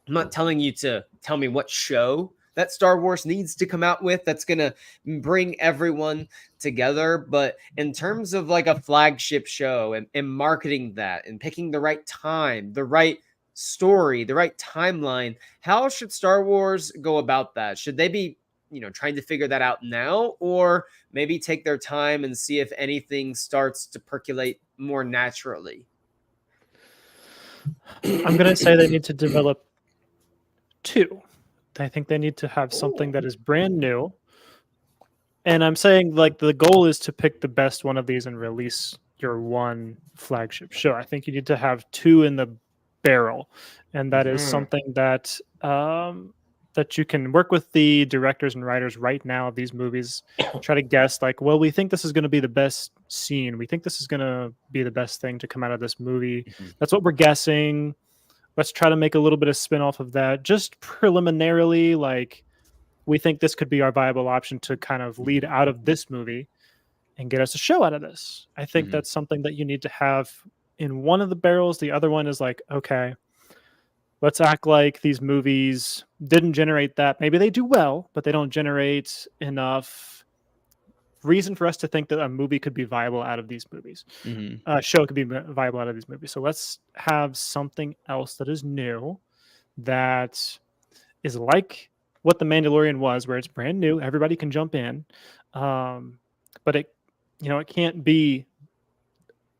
I'm not telling you to tell me what show that Star Wars needs to come out with that's going to bring everyone together, but in terms of a flagship show and marketing that and picking the right time, the right story, the right timeline, how should Star Wars go about that? Should they be trying to figure that out now, or maybe take their time and see if anything starts to percolate more naturally? I'm going to say they need to develop 2. I think they need to have something that is brand new. And I'm saying the goal is to pick the best one of these and release your one flagship show. I think you need to have 2 in the barrel. And that is something that that you can work with the directors and writers right now of these movies, try to guess we think this is going to be the best scene. We think this is going to be the best thing to come out of this movie. That's what we're guessing. Let's try to make a little bit of spin off of that. Just preliminarily, we think this could be our viable option to kind of lead out of this movie and get us a show out of this. I think that's something that you need to have in one of the barrels. The other one is okay, let's act like these movies didn't generate that. Maybe they do well, but they don't generate enough reason for us to think that a movie could be viable out of these movies. A show could be viable out of these movies. So let's have something else that is new, that is like what The Mandalorian was, where it's brand new. Everybody can jump in. But it can't be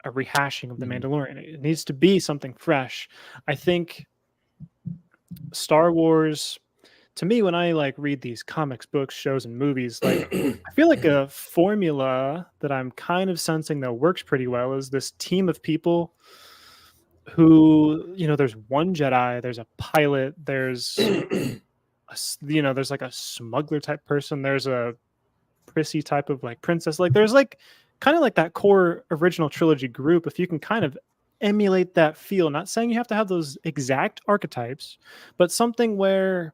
a rehashing of the Mandalorian. It needs to be something fresh. I think Star Wars, to me, when I like read these comics, books, shows, and movies, like I feel like a formula that I'm kind of sensing that works pretty well is this team of people who, there's one Jedi, there's a pilot, there's there's like a smuggler type person, there's a prissy type of like princess, like there's like kind of like that core original trilogy group. If you can kind of emulate that feel, not saying you have to have those exact archetypes, but something where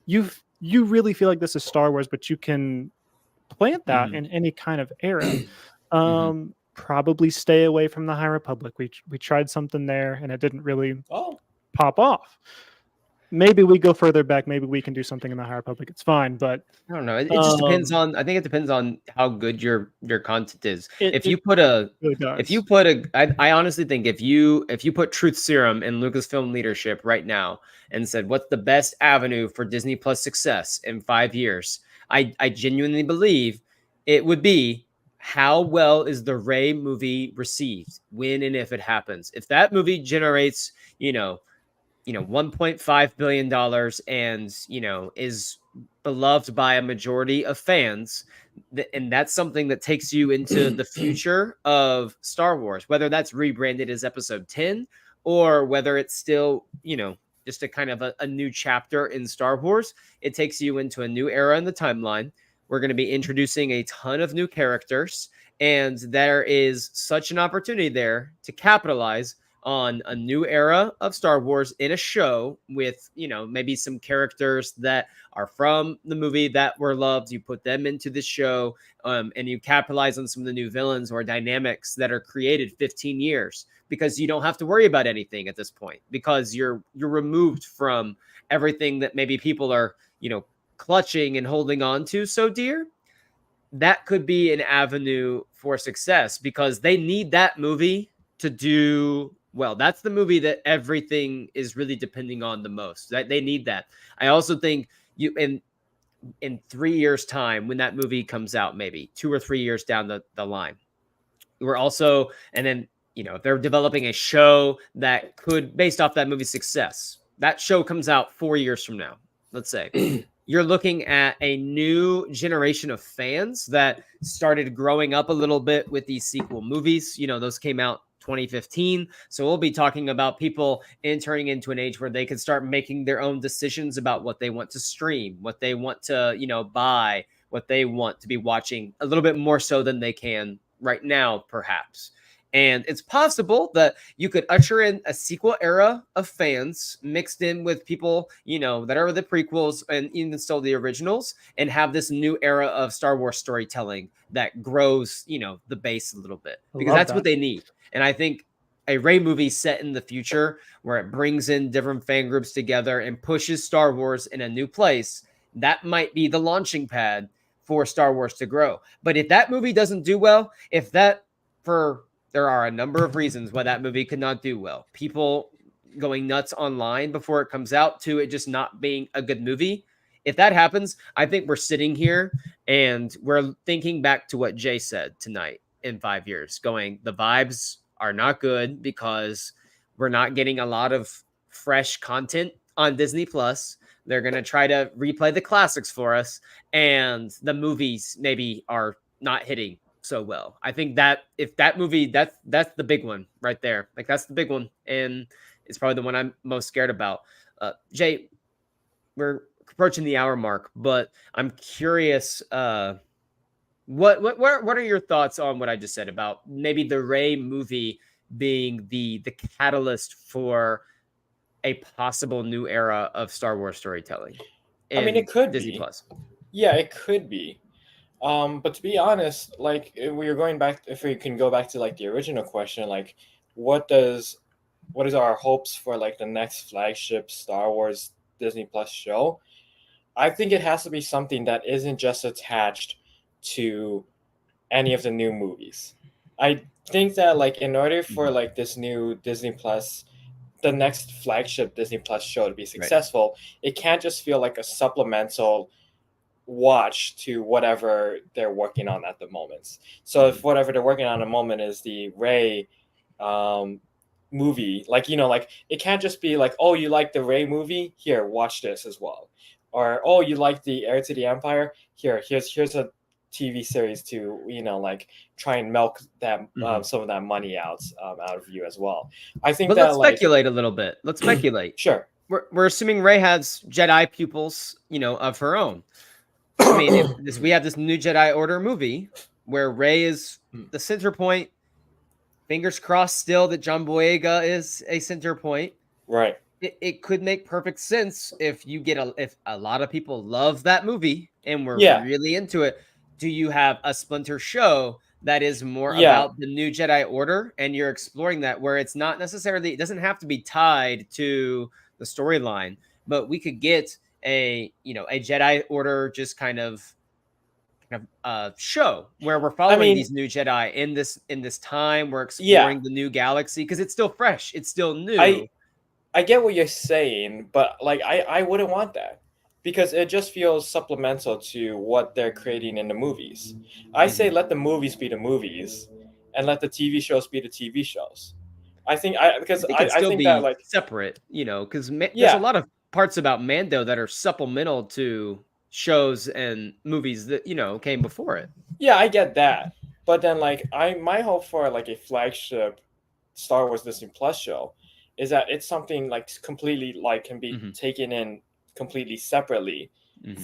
you really feel like this is Star Wars, but you can plant that in any kind of era. Probably stay away from the High Republic. We tried something there and it didn't really pop off. Maybe we go further back. Maybe we can do something in the High Republic. It's fine, but I don't know. It just depends on. I think it depends on how good your content is. If you put a, I honestly think if you put Truth Serum in Lucasfilm leadership right now and said, what's the best avenue for Disney Plus success in 5 years, I genuinely believe it would be, how well is the Rey movie received when and if it happens. If that movie generates, $1.5 billion and, is beloved by a majority of fans, and that's something that takes you into the future of Star Wars, whether that's rebranded as Episode 10 or whether it's still, just a kind of a new chapter in Star Wars. It takes you into a new era in the timeline. We're going to be introducing a ton of new characters, and there is such an opportunity there to capitalize on a new era of Star Wars in a show with, maybe some characters that are from the movie that were loved. You put them into the show, and you capitalize on some of the new villains or dynamics that are created 15 years, because you don't have to worry about anything at this point, because you're removed from everything that maybe people are, clutching and holding on to so dear. That could be an avenue for success, because they need that movie to do well. That's the movie that everything is really depending on the most. That they need that. I also think you in 3 years' time, when that movie comes out, maybe 2 or 3 years down the line, we're also, and then if they're developing a show that could, based off that movie's success, that show comes out 4 years from now, let's say. You're looking at a new generation of fans that started growing up a little bit with these sequel movies. Those came out 2015. So we'll be talking about people entering into an age where they can start making their own decisions about what they want to stream, what they want to, buy, what they want to be watching, a little bit more so than they can right now, perhaps. And it's possible that you could usher in a sequel era of fans mixed in with people, that are the prequels and even still the originals, and have this new era of Star Wars storytelling that grows, the base a little bit, because that's what they need. And I think a Rey movie set in the future, where it brings in different fan groups together and pushes Star Wars in a new place, that might be the launching pad for Star Wars to grow. But if that movie doesn't do well, there are a number of reasons why that movie could not do well. People going nuts online before it comes out, to it just not being a good movie. If that happens, I think we're sitting here and we're thinking back to what Jay said tonight in 5 years, going, the vibes are not good because we're not getting a lot of fresh content on Disney Plus. They're going to try to replay the classics for us, and the movies maybe are not hitting so well. I think that if that movie, that's the big one right there. Like, that's the big one, and it's probably the one I'm most scared about. Jay, we're approaching the hour mark, but I'm curious, what are your thoughts on what I just said about maybe the Rey movie being the catalyst for a possible new era of Star Wars storytelling? It could Disney be. Plus. Yeah, it could be. But to be honest, like, if we can go back to like the original question, like, what is our hopes for like the next flagship Star Wars Disney Plus show? I think it has to be something that isn't just attached to any of the new movies. I think that, like, in order for like this new Disney Plus, the next flagship Disney Plus show to be successful, it can't just feel like a supplemental watch to whatever they're working on at the moment. So if whatever they're working on at the moment is the Ray movie, like, like it can't just be like, oh, you like the Ray movie, here, watch this as well. Or, oh, you like the Heir to the Empire, here's a TV series to, like, try and milk that some of that money out of you as well. I think But that, let's speculate a little bit. Let's speculate. Sure. We're assuming Rey has Jedi pupils, of her own. I mean, we have this New Jedi Order movie where Rey is the center point. Fingers crossed still that John Boyega is a center point. Right. It could make perfect sense if you get if a lot of people love that movie and we're really into it. Do you have a splinter show that is more about the New Jedi Order, and you're exploring that where it's not necessarily, it doesn't have to be tied to the storyline, but we could get a Jedi Order just kind of show where we're following these new Jedi in this time. We're exploring the new galaxy because it's still fresh, it's still new. I get what you're saying, but like I wouldn't want that because it just feels supplemental to what they're creating in the movies. I say let the movies be the movies, and let the TV shows be the TV shows. I think I think that, like, separate, because there's a lot of parts about Mando that are supplemental to shows and movies that came before it. Yeah, I get that, but then, like, my hope for, like, a flagship Star Wars Disney Plus show is that it's something, like, completely, like, can be taken in completely separately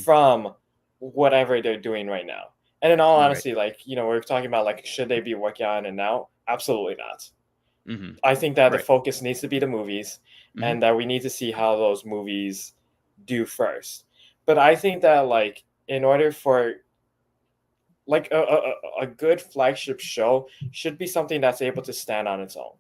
from whatever they're doing right now. And in all honesty, like, we're talking about, like, should they be working on it now? Absolutely not. I think that the focus needs to be the movies, and that we need to see how those movies do first. But I think that, like, in order for, like, a good flagship show should be something that's able to stand on its own.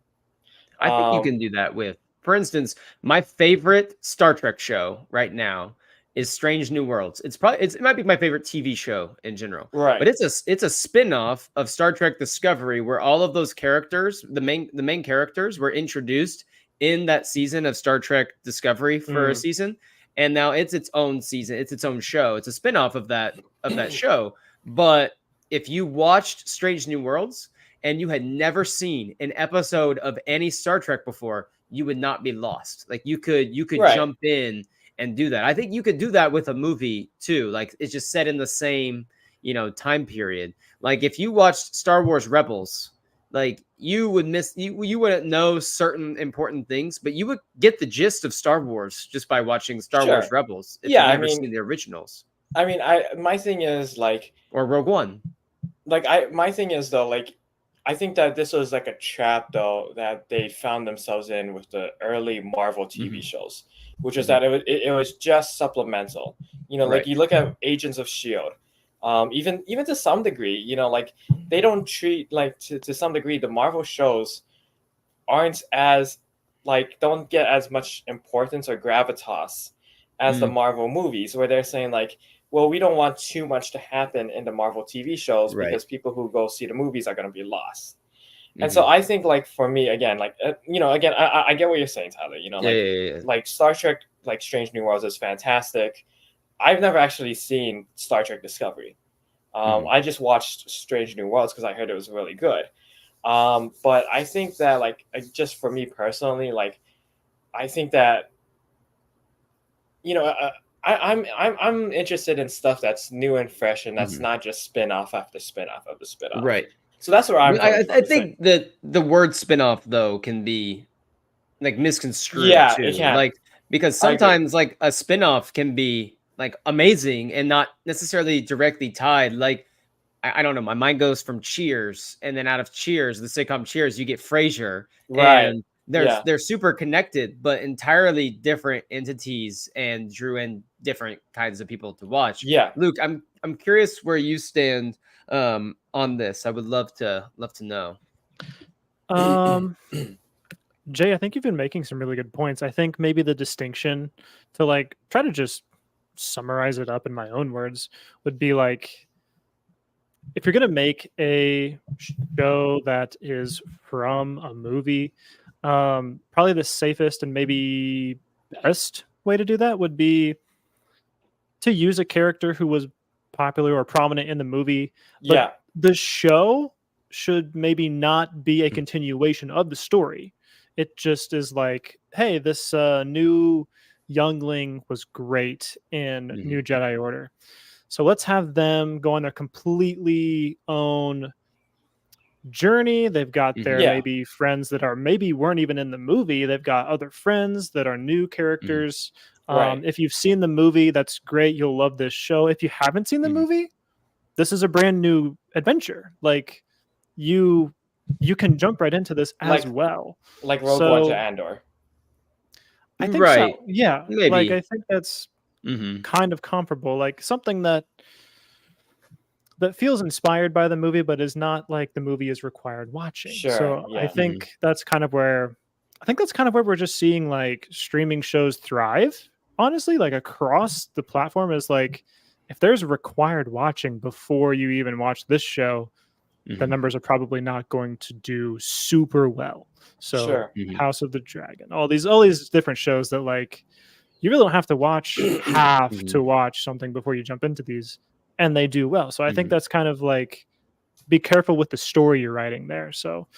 I think you can do that with, for instance, my favorite Star Trek show right now is Strange New Worlds. It might be my favorite TV show in general. Right. But it's a spin-off of Star Trek Discovery where all of those characters, the main characters, were introduced in that season of Star Trek Discovery for a season. And now it's its own season. It's its own show. It's a spin-off of that show. But if you watched Strange New Worlds and you had never seen an episode of any Star Trek before, you would not be lost. Like, you could jump in and do that. I think you could do that with a movie too. Like, it's just set in the same, time period. Like, if you watched Star Wars Rebels, like, you would you wouldn't know certain important things, but you would get the gist of Star Wars just by watching Star Wars Rebels. If you've never seen the originals. I mean, my thing is, like, or Rogue One. Like, my thing is, though, like, I think that this was like a trap, though, that they found themselves in with the early Marvel TV shows, which is that it was just supplemental. Like, you look at Agents of S.H.I.E.L.D., even to some degree, like, they don't treat, like, to some degree, the Marvel shows aren't as, like, don't get as much importance or gravitas as the Marvel movies, where they're saying, like, well, we don't want too much to happen in the Marvel TV shows because people who go see the movies are going to be lost. And so I think, like, for me, again, like, again, I get what you're saying, Tyler. Like, Star Trek, like, Strange New Worlds is fantastic. I've never actually seen Star Trek Discovery. I just watched Strange New Worlds because I heard it was really good. But I think that, like, just for me personally, like, I think that, I'm interested in stuff that's new and fresh, and that's not just spin-off after spin-off after spin-off. Right. So that's where I'm. I think that the word spin-off, though, can be, like, misconstrued. Yeah, too. It can. Like, because sometimes, like, a spin-off can be, like, amazing and not necessarily directly tied. Like, I don't know, my mind goes from Cheers, and then out of Cheers, the sitcom Cheers, you get Frasier. Right. And they're super connected, but entirely different entities, and drew in different kinds of people to watch. Yeah. Luke, I'm curious where you stand on this. I would love to know. Jay, I think you've been making some really good points. I think maybe the distinction, to, like, try to just summarize it up in my own words, would be, like, if you're going to make a show that is from a movie, probably the safest and maybe best way to do that would be to use a character who was popular or prominent in the movie. But Yeah. the show should maybe not be a continuation of the story. It just is like, hey, this new youngling was great in New Jedi Order. So let's have them go on their completely own journey. They've got their Yeah. maybe friends that are maybe weren't even in the movie. They've got other friends that are new characters. Right. If you've seen the movie, that's great. You'll love this show. If you haven't seen the movie, this is a brand new adventure. Like you can jump right into this as well. Like Rogue One to So Andor. I think Right. so. Yeah. Maybe. Like I think that's kind of comparable. Like something that feels inspired by the movie, but is not like the movie is required watching. Sure. So I Yeah. think that's kind of where we're just seeing like streaming shows thrive. Honestly, like across the platform is like if there's required watching before you even watch this show, the numbers are probably not going to do super well. So Sure. House of the Dragon, all these different shows that like you really don't have to watch to watch something before you jump into these, and they do well. So I think that's kind of like be careful with the story you're writing there. So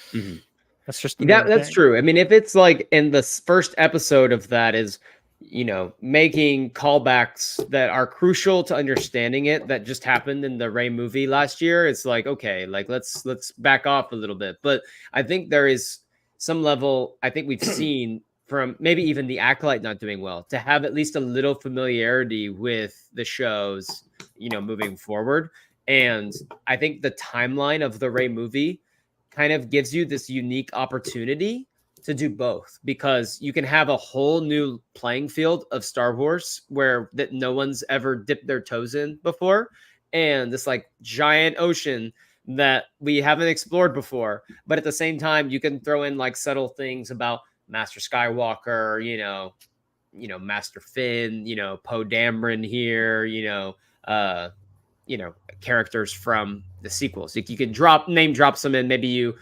that's just the main that's thing. true. I mean, if it's like in the first episode of that is, you know, making callbacks that are crucial to understanding it that just happened in the Rey movie last year, it's like, okay, like let's back off a little bit. But I think there is some level, I think we've seen from maybe even the Acolyte not doing well, to have at least a little familiarity with the shows, you know, moving forward. And I think the timeline of the Rey movie kind of gives you this unique opportunity to do both, because you can have a whole new playing field of Star Wars where that no one's ever dipped their toes in before, and this like giant ocean that we haven't explored before. But at the same time, you can throw in like subtle things about Master Skywalker, you know, Master Finn, you know, Poe Dameron here, characters from the sequels. You could name drop some in. Maybe you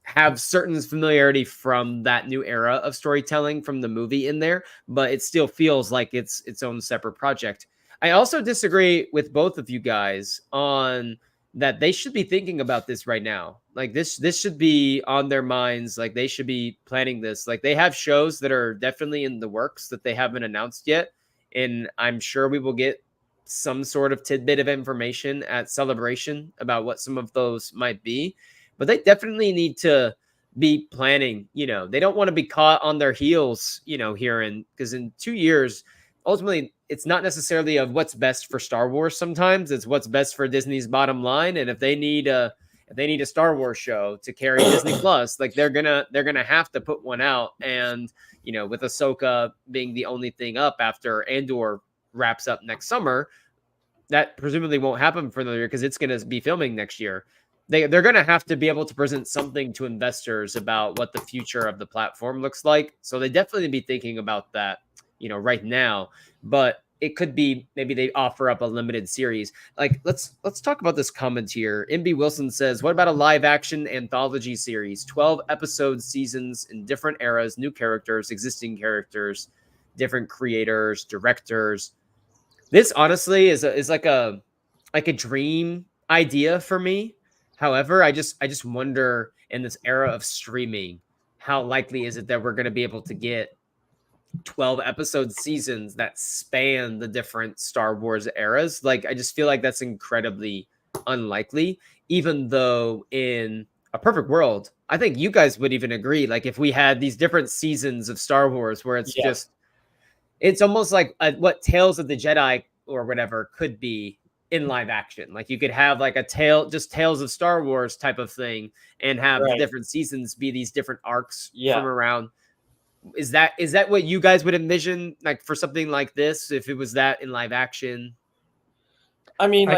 have certain familiarity from that new era of storytelling from the movie in there, but it still feels like it's its own separate project. I also disagree with both of you guys on that they should be thinking about this right now. Like this should be on their minds. Like they should be planning this. Like they have shows that are definitely in the works that they haven't announced yet. And I'm sure we will get some sort of tidbit of information at Celebration about what some of those might be. But they definitely need to be planning. You know, they don't want to be caught on their heels, you know, because in 2 years, ultimately, it's not necessarily of what's best for Star Wars. Sometimes it's what's best for Disney's bottom line. And if they need a Star Wars show to carry Disney Plus, like they're gonna have to put one out. And you know, with Ahsoka being the only thing up after Andor wraps up next summer, that presumably won't happen for another year because it's going to be filming next year. They're going to have to be able to present something to investors about what the future of the platform looks like. So they definitely be thinking about that, you know, right now. But it could be maybe they offer up a limited series. Like let's talk about this comment here. MB Wilson says, "What about a live action anthology series? 12 episode seasons in different eras, new characters, existing characters, different creators, directors." This honestly is like a dream idea for me. However, I just wonder in this era of streaming, how likely is it that we're going to be able to get 12 episode seasons that span the different Star Wars eras? Like, I just feel like that's incredibly unlikely, even though in a perfect world, I think you guys would even agree. Like, if we had these different seasons of Star Wars where it's just, it's almost like what Tales of the Jedi or whatever could be in live action. Like you could have like just Tales of Star Wars type of thing, and have the different seasons be these different arcs from around. Is that what you guys would envision, like for something like this, if it was that in live action? I mean,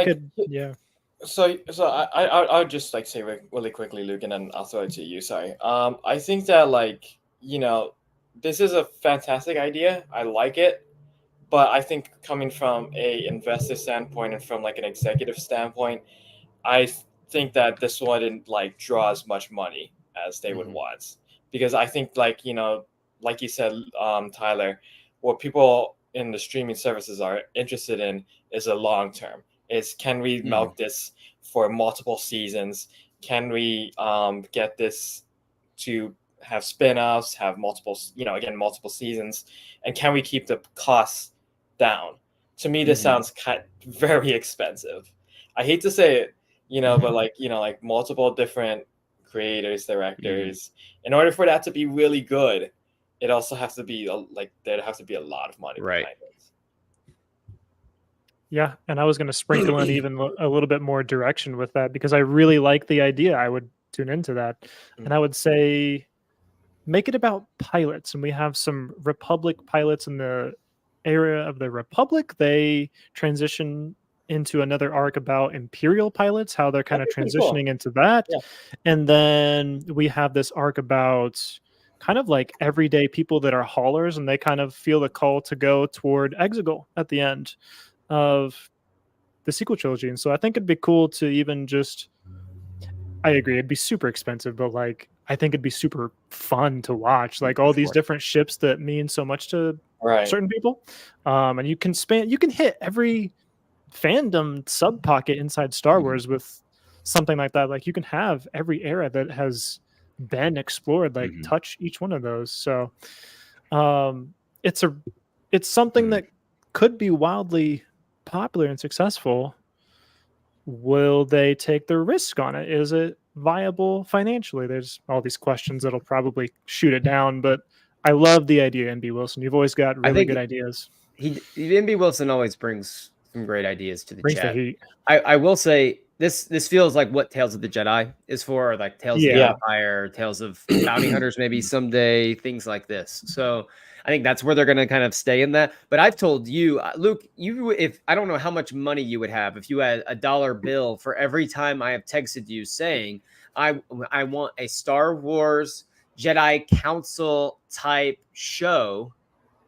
So I'll just like say really quickly, Luke, and then I'll throw it to you. Sorry. I think that like, you know, this is a fantastic idea. I like it, but I think coming from a investor standpoint and from like an executive standpoint, I think that this wouldn't like draw as much money as they would want, because I think like, you know, like you said, Tyler, what people in the streaming services are interested in is a long term. is, can we milk this for multiple seasons? Can we get this to have spin-offs, have multiple, multiple seasons, and can we keep the costs down? To me, this sounds very expensive. I hate to say it, but like multiple different creators, directors, in order for that to be really good, it also has to be there'd have to be a lot of money behind it. Yeah, and I was going to sprinkle in even a little bit more direction with that because I really like the idea. I would tune into that. And I would say make it about pilots. And we have some Republic pilots in the area of the Republic. They transition into another arc about Imperial pilots, how they're kind of transitioning into that. Yeah. And then we have this arc about kind of like everyday people that are haulers, and they kind of feel the call to go toward Exegol at the end of the sequel trilogy. And so I think it'd be cool to even just, I agree, it'd be super expensive, but like I think it'd be super fun to watch, like all these different ships that mean so much to certain people. And you can hit every fandom sub pocket inside Star Wars with something like that. Like you can have every era that has been explored, like touch each one of those. So it's something that could be wildly popular and successful. Will they take the risk on it? Is it viable financially? There's all these questions that'll probably shoot it down, but I love the idea, MB Wilson. You've always got really good ideas. MB Wilson always brings some great ideas to the chat. The heat. I will say this feels like what Tales of the Jedi is for, like Tales of the Empire, Tales of Bounty Hunters, maybe someday, things like this. So I think that's where they're going to kind of stay in that. But I've told you, Luke, if I don't know how much money you would have if you had a dollar bill for every time I have texted you saying I want a Star Wars Jedi Council type show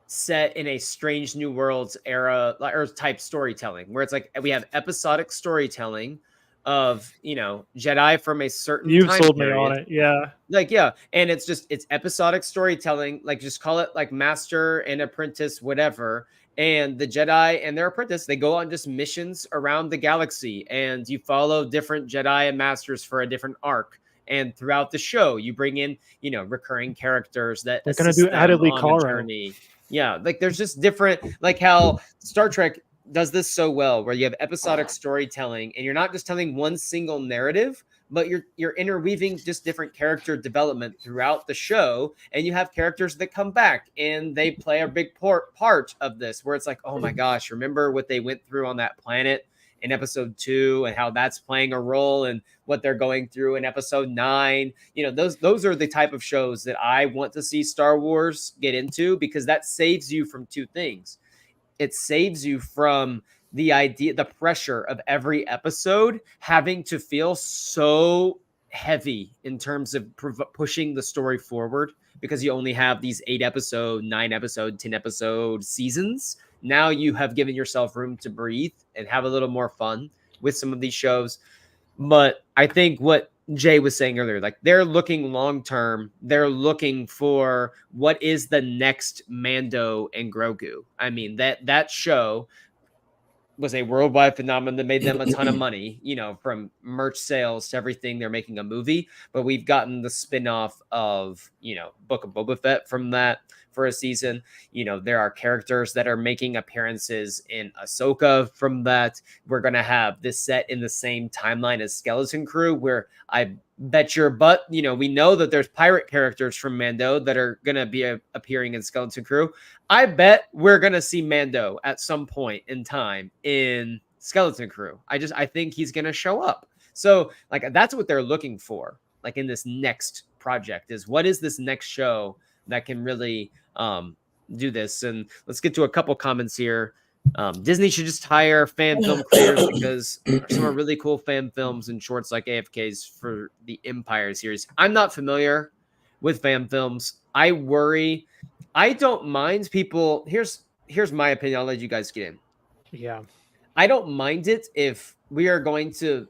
set in a Strange New Worlds era or type storytelling, where it's like we have episodic storytelling of Jedi from a certain time sold period. Me on it. Yeah, and it's episodic storytelling, like just call it like master and apprentice, whatever. And the Jedi and their apprentice, they go on just missions around the galaxy, and you follow different Jedi and masters for a different arc. And throughout the show, you bring in recurring characters that they're going to do Adderley Caro. Yeah, like there's just different, like how Star Trek does this so well, where you have episodic storytelling and you're not just telling one single narrative, but you're interweaving just different character development throughout the show, and you have characters that come back and they play a big part of this, where it's like, oh my gosh, remember what they went through on that planet in episode 2 and how that's playing a role in what they're going through in episode 9. Those are the type of shows that I want to see Star Wars get into, because that saves you from two things. It saves you from the pressure of every episode having to feel so heavy in terms of pushing the story forward, because you only have these 8 episode, 9 episode, 10 episode seasons. Now you have given yourself room to breathe and have a little more fun with some of these shows. But I think what Jay was saying earlier, like they're looking long term. They're looking for what is the next Mando and Grogu. I mean, that show was a worldwide phenomenon that made them a ton of money, from merch sales to everything. They're making a movie, but we've gotten the spinoff of, Book of Boba Fett from that for a season. There are characters that are making appearances in Ahsoka from that. We're going to have this set in the same timeline as Skeleton Crew, where I bet your butt, we know that there's pirate characters from Mando that are going to be appearing in Skeleton Crew. I bet we're going to see Mando at some point in time in Skeleton Crew. I think he's going to show up. So like, that's what they're looking for. Like in this next project is, what is this next show that can really do this? And let's get to a couple comments here. Disney should just hire fan film creators, because some are really cool fan films and shorts like AFKs for the Empire series. I'm not familiar with fan films. I worry. I don't mind people. Here's my opinion. I'll let you guys get in. Yeah. I don't mind it if we are going to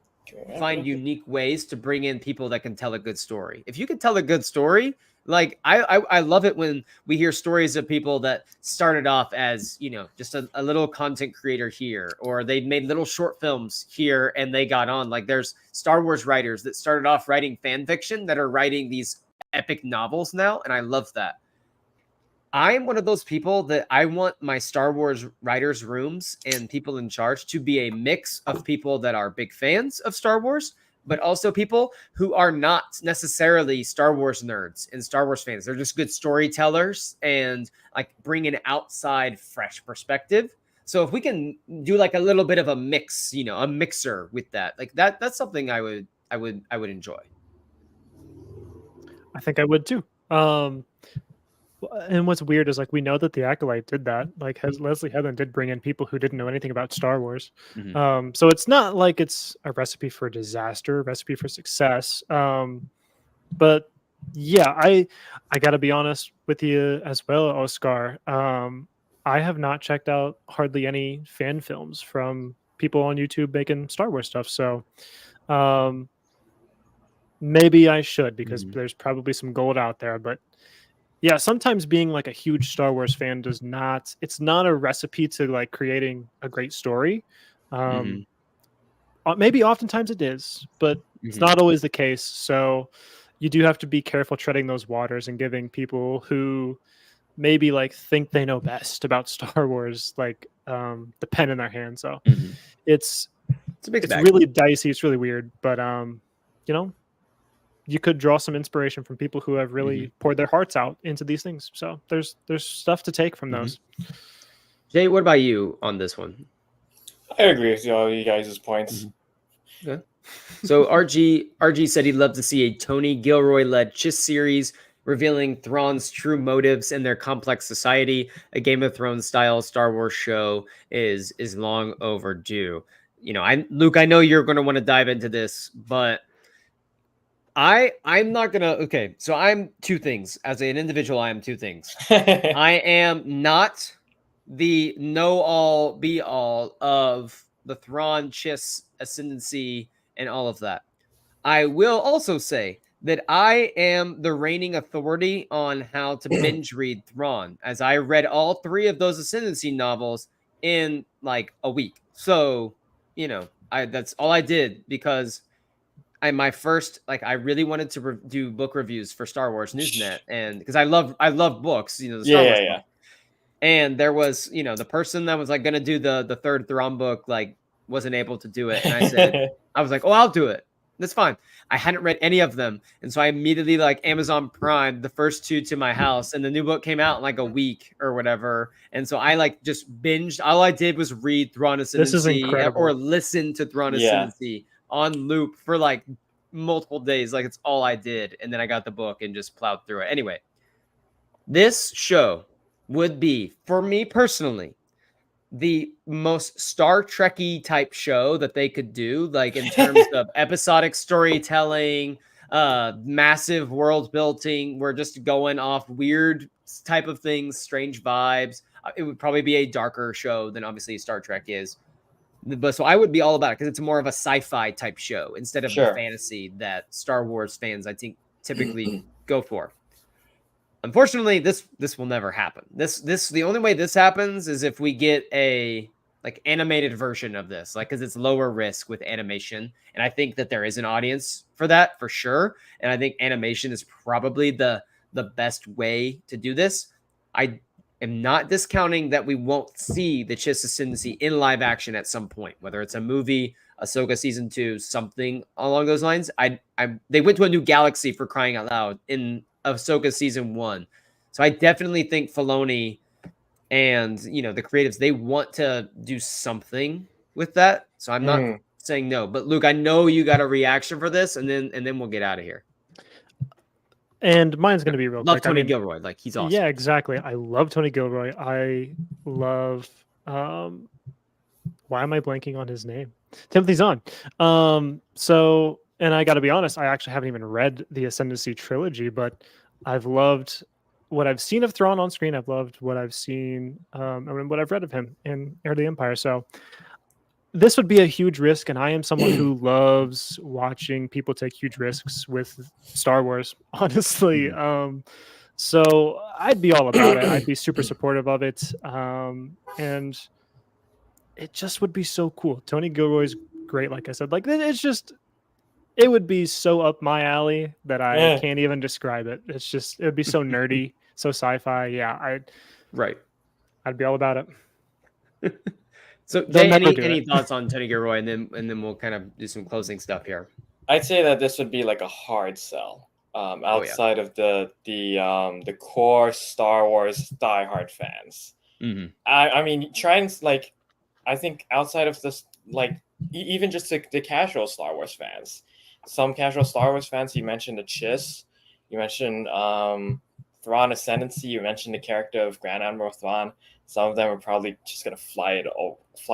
find unique ways to bring in people that can tell a good story. If you can tell a good story, Like I love it when we hear stories of people that started off as, just a little content creator here, or they made little short films here and they got on. Like there's Star Wars writers that started off writing fan fiction that are writing these epic novels now, and I love that. I'm one of those people that I want my Star Wars writers' rooms and people in charge to be a mix of people that are big fans of Star Wars, but also people who are not necessarily Star Wars nerds and Star Wars fans. They're just good storytellers and like bring an outside, fresh perspective. So if we can do like a little bit of a mix, a mixer with that, like that's something I would enjoy. I think I would too. And what's weird is like we know that the Acolyte did that. Like Leslie Headland did bring in people who didn't know anything about Star Wars. So it's not like it's a recipe for disaster, a recipe for success. But yeah, I got to be honest with you as well, Oscar. I have not checked out hardly any fan films from people on YouTube making Star Wars stuff. So maybe I should, because there's probably some gold out there. But yeah, sometimes being like a huge Star Wars fan it's not a recipe to like creating a great story. Maybe oftentimes it is, but it's not always the case. So you do have to be careful treading those waters and giving people who maybe like think they know best about Star Wars, like the pen in their hand. So it's really dicey. It's really weird, but you could draw some inspiration from people who have really poured their hearts out into these things. So there's stuff to take from those. Jay, what about you on this one? I agree with all you guys' points. Okay. So RG said he'd love to see a Tony Gilroy-led Chiss series revealing Thrawn's true motives and their complex society. A Game of Thrones style Star Wars show is long overdue. Luke, I know you're going to want to dive into this, but I'm not gonna. Okay, so I'm two things. As an individual, I am two things. I am not the know-all, be-all of the Thrawn Chiss ascendancy and all of that. I will also say that I am the reigning authority on how to binge read Thrawn, as I read all 3 of those ascendancy novels in like a week. So that's all I did, because I really wanted to do book reviews for Star Wars Newsnet, and because I love books, the Star Wars book. And there was, the person that was like going to do the third Thrawn book, like wasn't able to do it. And I said, I was like, oh, I'll do it. That's fine. I hadn't read any of them. And so I immediately like Amazon Prime the first 2 to my house, and the new book came out in like a week or whatever. And so I like just binged. All I did was read Thrawn Ascendancy or listen to Thrawn Ascendancy on loop for like multiple days. Like it's all I did. And then I got the book and just plowed through it. Anyway, this show would be, for me personally, the most Star Trek-y type show that they could do, like in terms of episodic storytelling, massive world building. We're just going off weird type of things, strange vibes. It would probably be a darker show than obviously Star Trek is. But so I would be all about it, because it's more of a sci-fi type show instead of the fantasy that Star Wars fans, I think, typically go for. Unfortunately, this will never happen. The only way this happens is if we get a like animated version of this, like, because it's lower risk with animation, and I think that there is an audience for that for sure. And I think animation is probably the best way to do this. I am not discounting that we won't see the Chiss Ascendancy in live action at some point, whether it's a movie, Ahsoka season 2, something along those lines. They went to a new galaxy, for crying out loud, in Ahsoka season 1. So I definitely think Filoni and the creatives, they want to do something with that. So I'm not saying no, but Luke, I know you got a reaction for this, and then we'll get out of here. And mine's going to be real love quick. Tony Gilroy, like he's awesome. Yeah, exactly. I love Tony Gilroy. I love why am I blanking on his name? Timothy Zahn. So, and I got to be honest, I actually haven't even read the Ascendancy trilogy, but I've loved what I've seen of Thrawn on screen. I've loved what I've seen and what I've read of him in Heir of the Empire. So this would be a huge risk, and I am someone who loves watching people take huge risks with Star Wars, honestly. So I'd be all about it. I'd be super supportive of it. And it just would be so cool. Tony Gilroy's great, like I said. Like it's just it would be so up my alley that I Yeah. can't even describe it. It's just it would be so nerdy, so sci-fi. Yeah, I'd be all about it. So They'll Jay, never do any it. thoughts on Tony Gilroy, and then we'll kind of do some closing stuff here. I'd say that this would be like a hard sell. Outside of the core Star Wars diehard fans. I mean, I think outside of this, like even just the casual Star Wars fans, some casual Star Wars fans. You mentioned the Chiss, you mentioned Thrawn Ascendancy, you mentioned the character of Grand Admiral Thrawn. Some of them are probably just gonna fly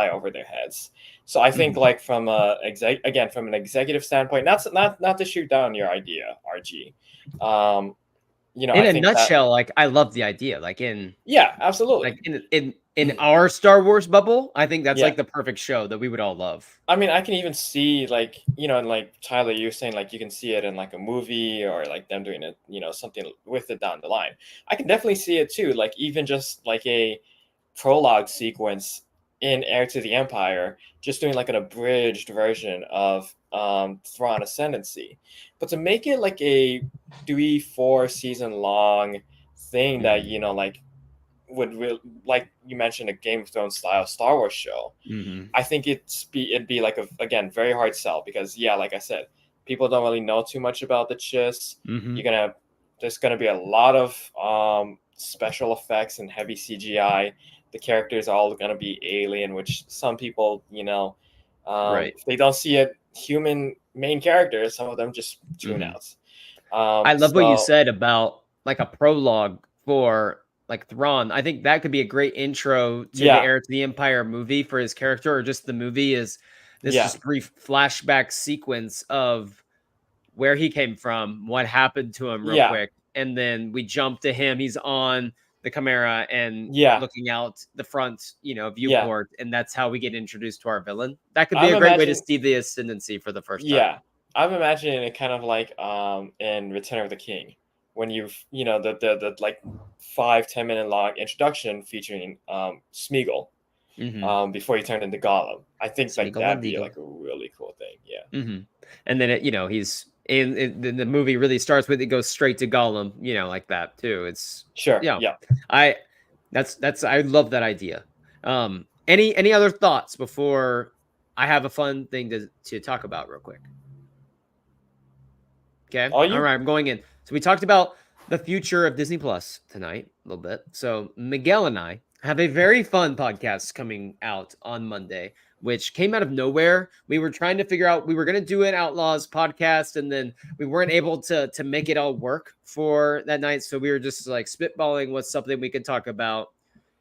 over their heads. So I think, like from an executive standpoint, not to shoot down your idea, RG. In a nutshell, like I love the idea. Like absolutely. Like in our Star Wars bubble, I think that's like the perfect show that we would all love. I mean, I can even see like like Tyler, you were saying like you can see it in like a movie or like them doing it, something with it down the line. I can definitely see it too. Like even just like a prologue sequence in Heir to the Empire, just doing like an abridged version of Thrawn Ascendancy, but to make it like a 3-4 season long thing that like would like you mentioned a Game of Thrones style Star Wars show. I think it'd be like again very hard sell because like I said, people don't really know too much about the Chiss. There's gonna be a lot of special effects and heavy CGI. The characters are all going to be alien, which some people, if they don't see a human main character, some of them just tune out. I love what you said about like a prologue for like Thrawn. I think that could be a great intro to the Heir to the Empire movie for his character, or just the movie is this just brief flashback sequence of where he came from, what happened to him real quick. And then we jump to him. He's on the Chimera and looking out the front, viewport, and that's how we get introduced to our villain. That could be a great way to see the ascendancy for the first time. I'm imagining it kind of like in Return of the King, when you've the like 5-10 minute long introduction featuring Smeagol before he turned into Gollum. I think like that'd be like a really cool thing. And then he's the movie really starts with it goes straight to Gollum, like that too. It's I love that idea. Any other thoughts before I have a fun thing to talk about real quick? Okay. All right, I'm going in. So we talked about the future of Disney Plus tonight a little bit. So Miguel and I have a very fun podcast coming out on Monday, which came out of nowhere. We were trying to figure out, we were going to do an Outlaws podcast, and then we weren't able to make it all work for that night. So we were just like spitballing what's something we could talk about.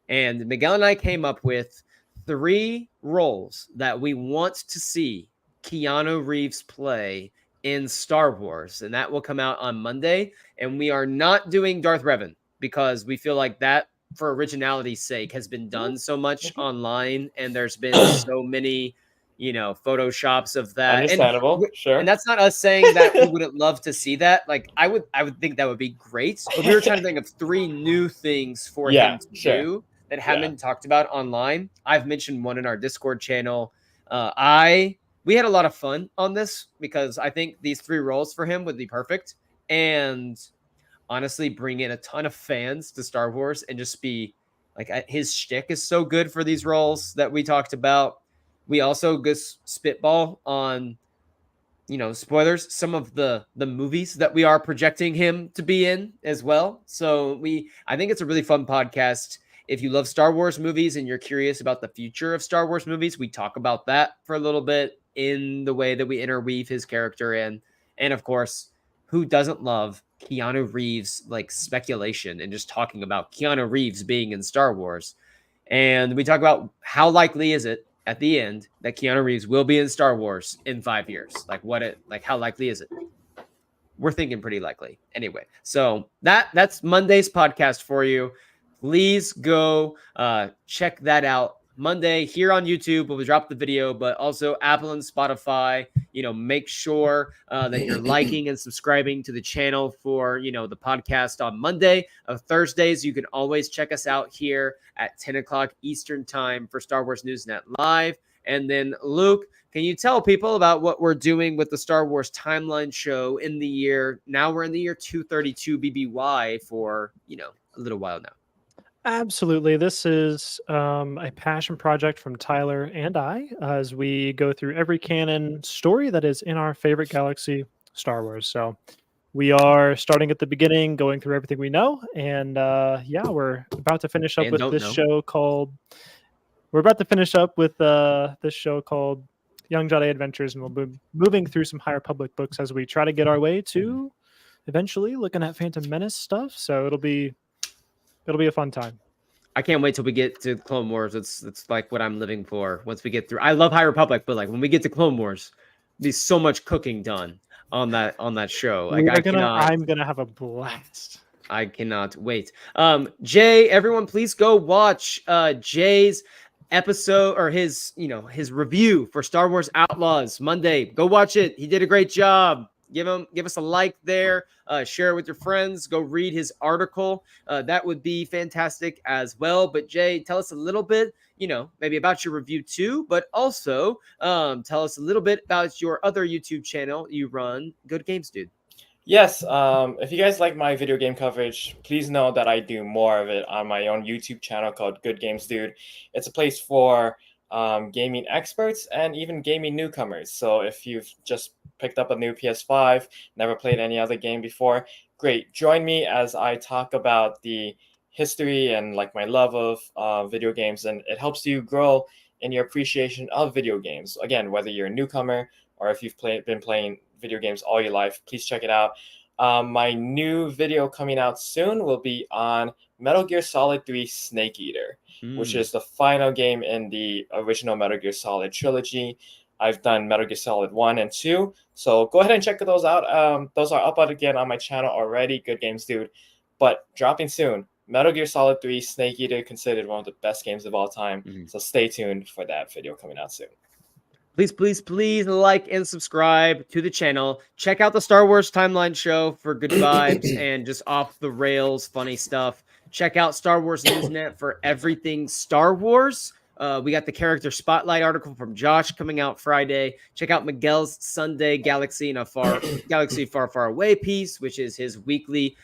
And Miguel and I came up with 3 roles that we want to see Keanu Reeves play in Star Wars. And that will come out on Monday. And we are not doing Darth Revan because we feel like that, for originality's sake, has been done so much online, and there's been so many, photoshops of that. Understandable, sure. And that's not us saying that we wouldn't love to see that. Like I would think that would be great. But we were trying to think of 3 new things for him to do that haven't been talked about online. I've mentioned one in our Discord channel. We had a lot of fun on this because I think these 3 roles for him would be perfect. And honestly, bring in a ton of fans to Star Wars and just be like, his shtick is so good for these roles that we talked about. We also just spitball on, spoilers, some of the movies that we are projecting him to be in as well. So I think it's a really fun podcast. If you love Star Wars movies and you're curious about the future of Star Wars movies, we talk about that for a little bit in the way that we interweave his character in. And of course, who doesn't love Keanu Reeves, like speculation and just talking about Keanu Reeves being in Star Wars? And we talk about how likely is it at the end that Keanu Reeves will be in Star Wars in 5 years? How likely is it? We're thinking pretty likely. Anyway, so that's Monday's podcast for you. Please go check that out Monday here on YouTube. We'll drop the video, but also Apple and Spotify. Make sure that you're liking and subscribing to the channel for, the podcast on Monday. Thursdays, you can always check us out here at 10 o'clock Eastern time for Star Wars Newsnet Live. And then, Luke, can you tell people about what we're doing with the Star Wars Timeline show in the year? Now we're in the year 232 BBY for, a little while now. Absolutely. This is a passion project from Tyler and I as we go through every canon story that is in our favorite galaxy, Star Wars. So we are starting at the beginning, going through everything we know. And we're about to finish up with this show called... We're about to finish up with this show called Young Jedi Adventures, and we'll be moving through some High Republic books as we try to get our way to eventually looking at Phantom Menace stuff. So it'll be a fun time. I can't wait till we get to Clone Wars. It's like what I'm living for. Once we get through, I love High Republic, but like when we get to Clone Wars, there's so much cooking done on that show. Like I'm gonna have a blast. I cannot wait. Jay, everyone, please go watch Jay's episode or his review for Star Wars Outlaws Monday. Go watch it. He did a great job. Give us a like there. Share it with your friends. Go read his article. That would be fantastic as well. But Jay, tell us a little bit, maybe about your review too, but also tell us a little bit about your other YouTube channel you run, Good Games Dude. Yes, if you guys like my video game coverage, please know that I do more of it on my own YouTube channel called Good Games Dude. It's a place for gaming experts and even gaming newcomers. So if you've just picked up a new PS5, never played any other game before, great. Join me as I talk about the history and like my love of video games, and it helps you grow in your appreciation of video games. Again, whether you're a newcomer or if you've been playing video games all your life, please check it out. My new video coming out soon will be on Metal Gear Solid 3 Snake Eater, which is the final game in the original Metal Gear Solid trilogy. I've done Metal Gear Solid 1 and 2, so go ahead and check those out. Those are up again on my channel already, Good Games Dude. But dropping soon, Metal Gear Solid 3 Snake Eater, considered one of the best games of all time. So stay tuned for that video coming out soon. Please like and subscribe to the channel. Check out the Star Wars Timeline show for good vibes and just off the rails funny stuff. Check out Star Wars Newsnet for everything Star Wars. We got the character spotlight article from Josh coming out Friday. Check out Miguel's Sunday Galaxy Far, Far Away piece, which is his weekly,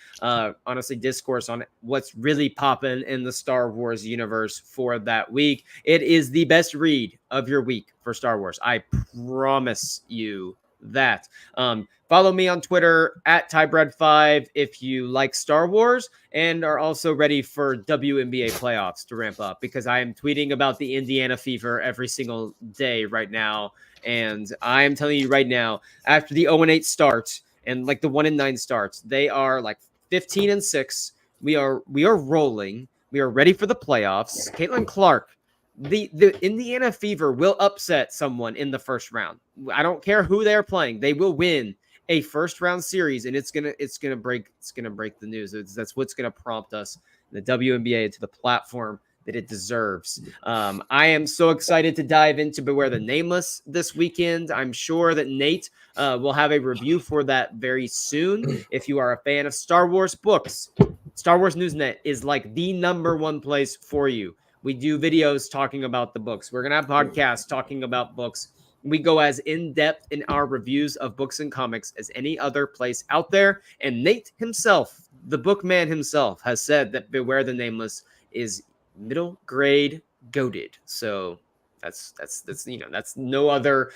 discourse on what's really popping in the Star Wars universe for that week. It is the best read of your week for Star Wars. I promise you that. Follow me on Twitter at TyBread5 if you like Star Wars and are also ready for WNBA playoffs to ramp up, because I am tweeting about the Indiana Fever every single day right now. And I am telling you right now, after the 0-8 start and like the 1-9 starts, they are like 15-6. We are rolling. We are ready for the playoffs. Caitlin Clark, the Indiana Fever will upset someone in the first round. I don't care who they're playing. They will win a first round series, and it's gonna break the news. That's what's gonna prompt us, the WNBA, to the platform that it deserves. I am so excited to dive into Beware the Nameless this weekend. I'm sure that Nate will have a review for that very soon. If you are a fan of Star Wars books, Star Wars Newsnet is like the #1 place for you. We do videos talking about the books. We're gonna have podcasts talking about books. We go as in-depth in our reviews of books and comics as any other place out there. And Nate himself, the bookman himself, has said that Beware the Nameless is middle grade goated. So that's no other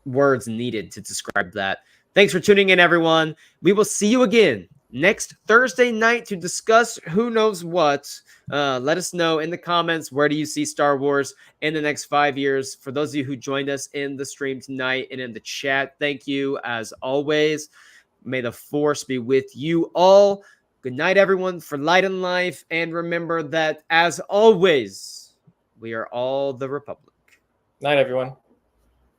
words needed to describe that. Thanks for tuning in, everyone. We will see you again next Thursday night to discuss who knows what. Let us know in the comments, where do you see Star Wars in the next 5 years? For those of you who joined us in the stream tonight and in the chat, thank you as always. May the Force be with you all. Good night, everyone, for Light and Life. And remember that, as always, we are all the Republic. Night, everyone.